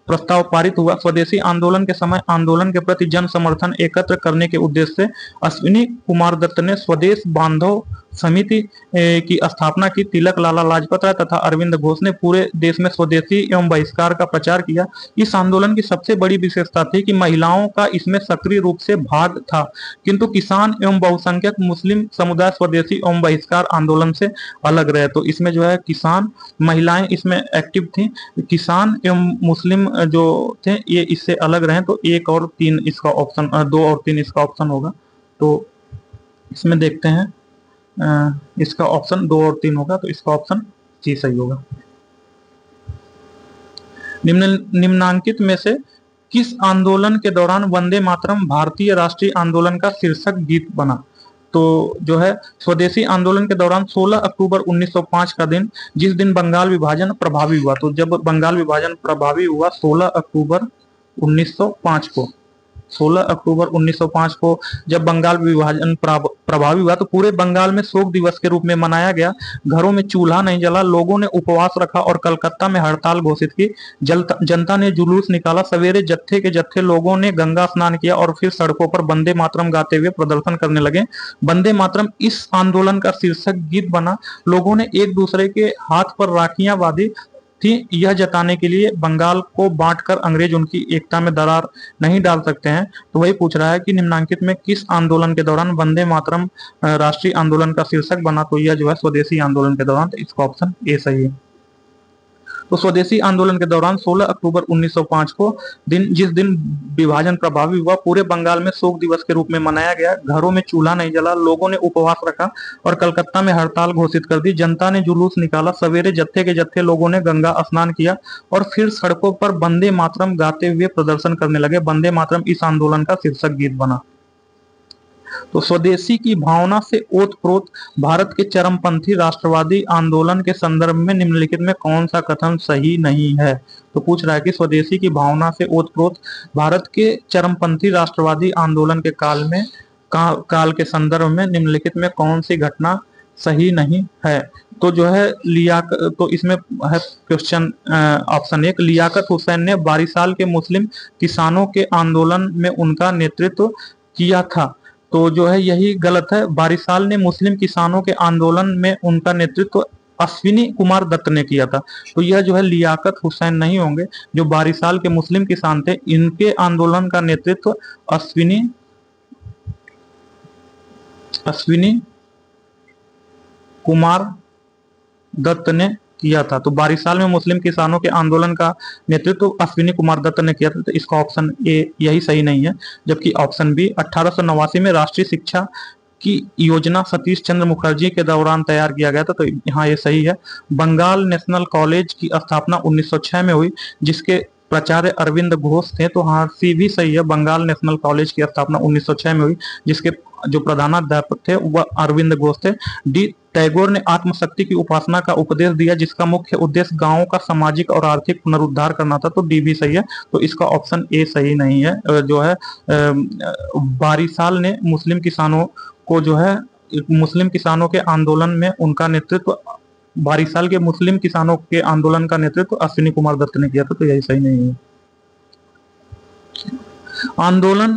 प्रस्ताव पारित हुआ। स्वदेशी आंदोलन के समय आंदोलन के प्रति जन समर्थन एकत्र करने के उद्देश्य से अश्विनी कुमार दत्त ने स्वदेश बांधव समिति की स्थापना की। तिलक, लाला लाजपत राय तथा अरविंद घोष ने पूरे देश में स्वदेशी एवं बहिष्कार का प्रचार किया। इस आंदोलन की सबसे बड़ी विशेषता थी कि महिलाओं का इसमें सक्रिय रूप से भाग था, किंतु किसान एवं बहुसंख्यक मुस्लिम समुदाय स्वदेशी एवं बहिष्कार आंदोलन से अलग रहे। तो इसमें जो है किसान, महिलाएं इसमें एक्टिव थी, किसान एवं मुस्लिम जो थे ये इससे अलग रहे। तो 1 और 3 इसका ऑप्शन, 2 और 3 इसका ऑप्शन होगा। तो इसमें देखते हैं, इसका ऑप्शन 2 और 3 होगा, तो इसका ऑप्शन सी सही होगा। निम्नांकित में से किस आंदोलन के दौरान वंदे मातरम भारतीय राष्ट्रीय आंदोलन का शीर्षक गीत बना। तो जो है स्वदेशी आंदोलन के दौरान 16 अक्टूबर 1905 का दिन, जिस दिन बंगाल विभाजन प्रभावी हुआ। तो जब बंगाल विभाजन प्रभावी हुआ 16 अक्टूबर 1905 को, 16 अक्टूबर 1905 को जब बंगाल विभाजन प्रभावी हुआ तो पूरे बंगाल में शोक दिवस के रूप में मनाया गया। घरों में चूल्हा नहीं जला, लोगों ने उपवास रखा और कलकत्ता में हड़ताल घोषित की। जनता ने जुलूस निकाला। सवेरे जत्थे के जत्थे लोगों ने गंगा स्नान किया और फिर सड़कों पर वंदे मातरम गाते हुए प्रदर्शन करने लगे। वंदे मातरम इस आंदोलन का शीर्षक गीत बना। लोगों ने एक दूसरे के हाथ पर राखियां बांधी थी, यह जताने के लिए बंगाल को बांटकर अंग्रेज उनकी एकता में दरार नहीं डाल सकते हैं। तो वही पूछ रहा है कि निम्नांकित में किस आंदोलन के दौरान वंदे मातरम राष्ट्रीय आंदोलन का शीर्षक बना। तो यह जो है स्वदेशी आंदोलन के दौरान, तो इसका ऑप्शन ए सही है। तो स्वदेशी आंदोलन के दौरान 16 अक्टूबर 1905 को जिस दिन विभाजन प्रभावी हुआ, पूरे बंगाल में शोक दिवस के रूप में मनाया गया। घरों में चूल्हा नहीं जला, लोगों ने उपवास रखा और कलकत्ता में हड़ताल घोषित कर दी। जनता ने जुलूस निकाला। सवेरे जत्थे के जत्थे लोगों ने गंगा स्नान किया और फिर सड़कों पर वंदे मातरम गाते हुए प्रदर्शन करने लगे। वंदे मातरम इस आंदोलन का शीर्षक गीत बना। तो स्वदेशी की भावना से ओतप्रोत भारत के चरमपंथी राष्ट्रवादी आंदोलन के संदर्भ में निम्नलिखित में कौन सा कथन सही नहीं है। तो पूछ रहा है कि स्वदेशी की भावना से ओतप्रोत भारत के चरमपंथी राष्ट्रवादी आंदोलन के काल के संदर्भ में निम्नलिखित में कौन सी घटना सही नहीं है। तो जो है तो इसमें है क्वेश्चन ऑप्शन 1, लियाकत हुसैन ने बारिसाल के मुस्लिम किसानों के आंदोलन में उनका नेतृत्व किया था। तो जो है यही गलत है। बारिसाल ने मुस्लिम किसानों के आंदोलन में उनका नेतृत्व अश्विनी कुमार दत्त ने किया था। तो यह जो है लियाकत हुसैन नहीं होंगे। जो बारिसाल के मुस्लिम किसान थे, इनके आंदोलन का नेतृत्व अश्विनी कुमार दत्त ने किया था। तो बारिसाल में मुस्लिम किसानों के आंदोलन का नेतृत्व अश्विनी कुमार दत्त ने किया था। तो इसका ऑप्शन ए यही सही नहीं है। जबकि ऑप्शन बी 1889 में राष्ट्रीय शिक्षा की योजना सतीश चंद्र मुखर्जी के दौरान तैयार किया गया था। तो यहाँ ये सही है। बंगाल नेशनल कॉलेज की स्थापना 1906 में हुई, जिसके प्राचार्य अरविंद घोष थे। तो हाँ सी भी सही है। बंगाल नेशनल कॉलेज की स्थापना 1906 में हुई, जिसके जो प्रधानाध्यापक थे वह अरविंद घोष थे। डी टैगोर ने आत्मशक्ति की उपासना का उपदेश दिया, जिसका मुख्य उद्देश्य गांवों का सामाजिक और आर्थिक पुनरुद्धार करना था। तो डी भी सही है। तो इसका ऑप्शन ए सही नहीं है। जो है बारिसाल ने मुस्लिम किसानों को जो है मुस्लिम किसानों के आंदोलन में उनका नेतृत्व, बारिसाल के मुस्लिम किसानों के आंदोलन का नेतृत्व अश्विनी कुमार दत्त ने किया था। तो यही सही नहीं है।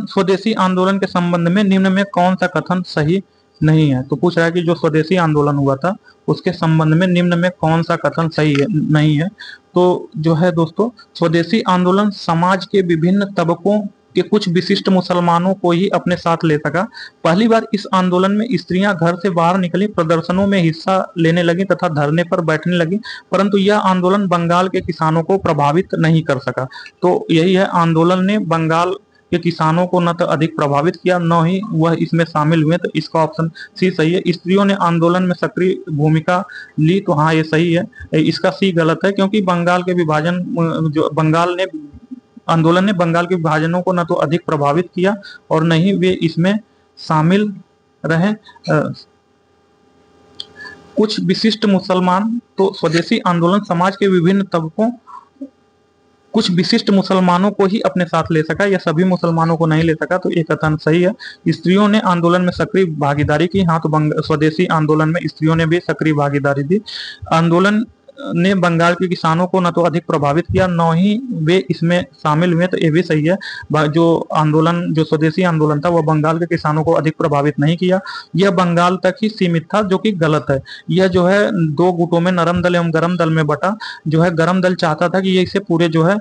स्वदेशी आंदोलन के संबंध में निम्न में कौन सा कथन सही नहीं है। तो पूछ रहा है कि जो स्वदेशी आंदोलन हुआ था उसके संबंध में निम्न में कौन सा कथन सही है नहीं है। तो जो है दोस्तों, स्वदेशी आंदोलन समाज के विभिन्न तबकों के कुछ विशिष्ट मुसलमानों को ही अपने साथ ले सका। पहली बार इस आंदोलन में स्त्रियां घर से बाहर निकली, प्रदर्शनों में हिस्सा लेने लगी तथा धरने पर बैठने लगी, परंतु यह आंदोलन बंगाल के किसानों को प्रभावित नहीं कर सका। तो यही है, आंदोलन ने बंगाल के किसानों को न तो अधिक प्रभावित किया, न ही वह इसमें शामिल हुए। तो इसका ऑप्शन सी सही है। स्त्रियों ने आंदोलन में सक्रिय भूमिका ली। तो हाँ ये सही है। इसका सी गलत है, क्योंकि बंगाल के विभाजन आंदोलन ने बंगाल के विभाजनों को न तो अधिक प्रभावित किया और न ही वे इसमें शामिल रहे। कुछ विशिष्ट मुसलमान, तो स्वदेशी आंदोलन समाज के विभिन्न तबकों, कुछ विशिष्ट मुसलमानों को ही अपने साथ ले सका या सभी मुसलमानों को नहीं ले सका, तो ये कथन सही है। स्त्रियों ने आंदोलन में सक्रिय भागीदारी की, हाँ तो स्वदेशी आंदोलन में स्त्रियों ने भी सक्रिय भागीदारी दी। आंदोलन ने बंगाल के किसानों को न तो अधिक प्रभावित किया, न ही वे इसमें शामिल हुए, तो ये भी सही है। जो आंदोलन, जो स्वदेशी आंदोलन था, वह बंगाल के किसानों को अधिक प्रभावित नहीं किया, यह बंगाल तक ही सीमित था, जो कि गलत है। यह जो है दो गुटों में, नरम दल एवं गरम दल में बटा। जो है गरम दल चाहता था कि ये इसे पूरे जो है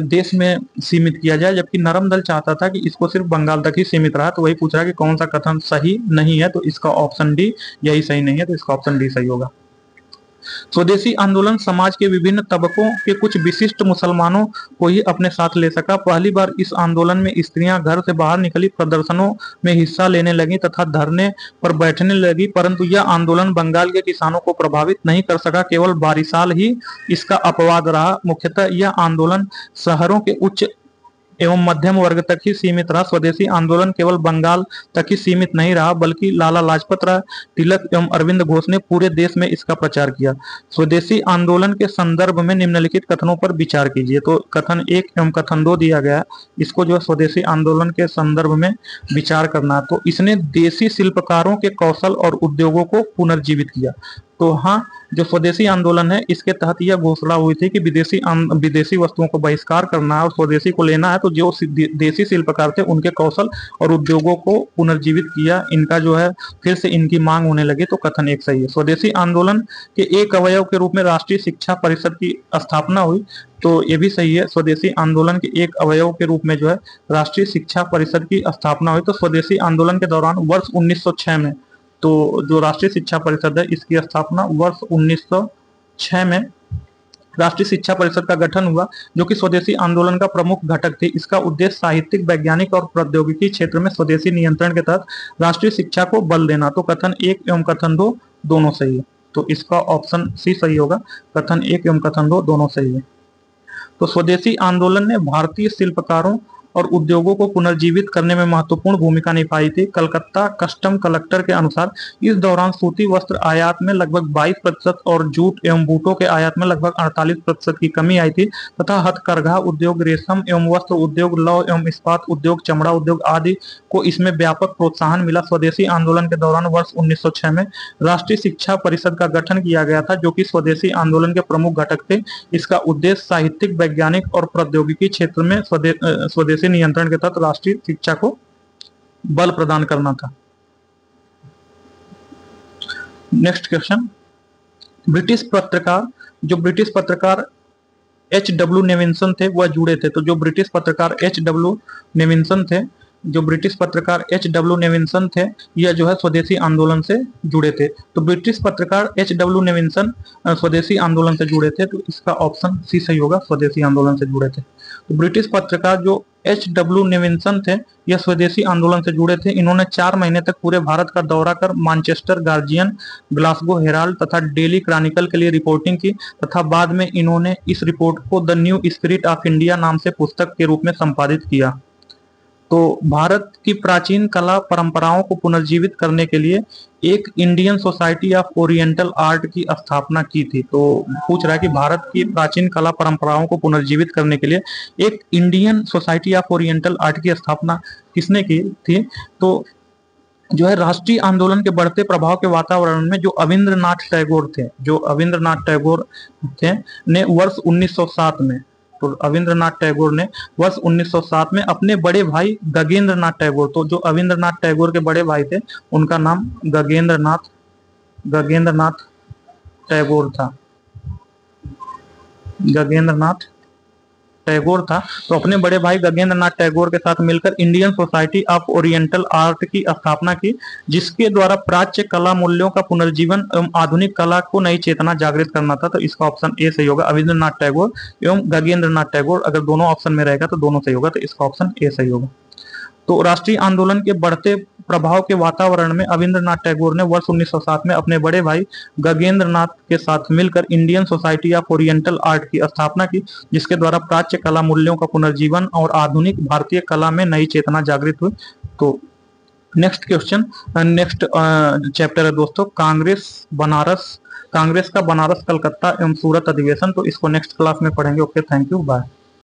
देश में सीमित किया जाए, जबकि नरम दल चाहता था कि इसको सिर्फ बंगाल तक ही सीमित रहा। तो वही पूछ रहा है कि कौन सा कथन सही नहीं है, तो इसका ऑप्शन डी यही सही नहीं है, तो इसका ऑप्शन डी सही होगा। स्वदेशी आंदोलन समाज के विभिन्न तबकों के कुछ विशिष्ट मुसलमानों को ही अपने साथ ले सका। पहली बार इस आंदोलन में स्त्रियां घर से बाहर निकली, प्रदर्शनों में हिस्सा लेने लगी तथा धरने पर बैठने लगी, परंतु यह आंदोलन बंगाल के किसानों को प्रभावित नहीं कर सका। केवल बारिशाल ही इसका अपवाद रहा। मुख्यतः यह आंदोलन शहरों के उच्च एवं मध्यम वर्ग तक ही सीमित रहा। स्वदेशी आंदोलन केवल बंगाल तक ही सीमित नहीं रहा, बल्कि लाला लाजपत राय, तिलक एवं अरविंद घोष ने पूरे देश में इसका प्रचार किया। स्वदेशी आंदोलन के संदर्भ में निम्नलिखित कथनों पर विचार कीजिए। तो कथन 1 एवं कथन 2 दिया गया है, इसको जो है स्वदेशी आंदोलन के संदर्भ में विचार करना। तो इसने देसी शिल्पकारों के कौशल और उद्योगों को पुनर्जीवित किया। तो हाँ, जो स्वदेशी आंदोलन है, इसके तहत यह घोषणा हुई थी कि विदेशी वस्तुओं को बहिष्कार करना है और स्वदेशी को लेना है। तो जो देसी शिल्पकार थे, उनके कौशल और उद्योगों को पुनर्जीवित किया, इनका जो है फिर से इनकी मांग होने लगी। तो कथन 1 सही है। स्वदेशी आंदोलन के एक अवयव के रूप में राष्ट्रीय शिक्षा परिषद की स्थापना हुई, तो ये भी सही है। स्वदेशी आंदोलन के एक अवयव के रूप में जो है राष्ट्रीय शिक्षा परिषद की स्थापना हुई। तो स्वदेशी आंदोलन के दौरान वर्ष 1906 में, तो जो राष्ट्रीय शिक्षा परिषद है, इसकी स्थापना वर्ष 1906 में राष्ट्रीय शिक्षा परिषद का गठन हुआ, जो कि स्वदेशी आंदोलन का प्रमुख घटक थी। इसका उद्देश्य साहित्यिक, वैज्ञानिक और प्रौद्योगिकी क्षेत्र में स्वदेशी नियंत्रण के तहत राष्ट्रीय शिक्षा को बल देना। तो कथन 1 एवं कथन 2 दोनों सही है, तो इसका ऑप्शन सी सही होगा। कथन 1 एवं कथन 2 दोनों सही है। तो स्वदेशी आंदोलन ने भारतीय शिल्पकारों और उद्योगों को पुनर्जीवित करने में महत्वपूर्ण भूमिका निभाई थी। कलकत्ता कस्टम कलेक्टर के अनुसार इस दौरान सूती वस्त्र आयात में लगभग 22% और जूट एवं बूटों के आयात में लगभग 48% की कमी आई थी, तथा हथकरघा उद्योग, रेशम एवं वस्त्र उद्योग, लौह एवं इस्पात उद्योग, चमड़ा उद्योग आदि को इसमें व्यापक प्रोत्साहन मिला। स्वदेशी आंदोलन के दौरान वर्ष 1906 में राष्ट्रीय शिक्षा परिषद का गठन किया गया था, जो कि स्वदेशी आंदोलन के प्रमुख घटक थे। इसका उद्देश्य साहित्यिक, वैज्ञानिक और प्रौद्योगिकी क्षेत्र में स्वदेशी नियंत्रण के तहत राष्ट्रीय शिक्षा को बल प्रदान करना था। नेक्स्ट क्वेश्चन, ब्रिटिश पत्रकार H.W. नेविंसन थे, वह जुड़े थे। तो जो ब्रिटिश पत्रकार H.W. नेविंसन थे, यह जो है स्वदेशी आंदोलन से जुड़े थे। तो ब्रिटिश पत्रकार H.W. नेविंसन स्वदेशी आंदोलन से जुड़े थे, तो इसका ऑप्शन सी सही होगा, स्वदेशी आंदोलन से जुड़े थे। तो ब्रिटिश पत्रकार जो H.W. नेविंसन थे, यह स्वदेशी आंदोलन से जुड़े थे। इन्होंने 4 महीने तक पूरे भारत का दौरा कर मैनचेस्टर गार्जियन, ग्लासगो हेराल्ड तथा डेली क्रॉनिकल के लिए रिपोर्टिंग की, तथा बाद में इन्होंने इस रिपोर्ट को the new spirit of India नाम से पुस्तक के रूप में संपादित किया। तो भारत की प्राचीन कला परंपराओं को पुनर्जीवित करने के लिए एक Indian society of oriental art की स्थापना की थी। तो पूछ रहा है कि भारत की प्राचीन कला परंपराओं को पुनर्जीवित करने के लिए एक Indian society of oriental art की स्थापना किसने की थी? तो जो है राष्ट्रीय आंदोलन के बढ़ते प्रभाव के वातावरण में जो अविंद्रनाथ टैगोर थे ने वर्ष 1907 में, तो रविंद्रनाथ टैगोर ने वर्ष 1907 में अपने बड़े भाई गगनेंद्रनाथ टैगोर, तो जो रविंद्रनाथ टैगोर के बड़े भाई थे, उनका नाम गगनेंद्रनाथ टैगोर था। तो अपने बड़े भाई गगनेंद्रनाथ टैगोर के साथ मिलकर Indian society of oriental art की स्थापना की, जिसके द्वारा प्राच्य कला मूल्यों का पुनर्जीवन एवं आधुनिक कला को नई चेतना जागृत करना था। तो इसका ऑप्शन ए सही होगा, रविंद्रनाथ टैगोर एवं गगनेंद्रनाथ टैगोर। अगर दोनों ऑप्शन में रहेगा तो दोनों सही होगा, तो इसका ऑप्शन ए सही होगा। तो राष्ट्रीय आंदोलन के बढ़ते प्रभाव के वातावरण में रविंद्रनाथ टैगोर ने वर्ष 1907 में अपने बड़े भाई गगनेंद्रनाथ के साथ मिलकर Indian society of oriental art की स्थापना की, जिसके द्वारा प्राच्य कला मूल्यों का पुनर्जीवन और आधुनिक भारतीय कला में नई चेतना जागृत हुई। तो नेक्स्ट क्वेश्चन, नेक्स्ट चैप्टर है दोस्तों, कांग्रेस का बनारस कलकत्ता एवं सूरत अधिवेशन। तो इसको नेक्स्ट क्लास में पढ़ेंगे। Okay, thank you, bye.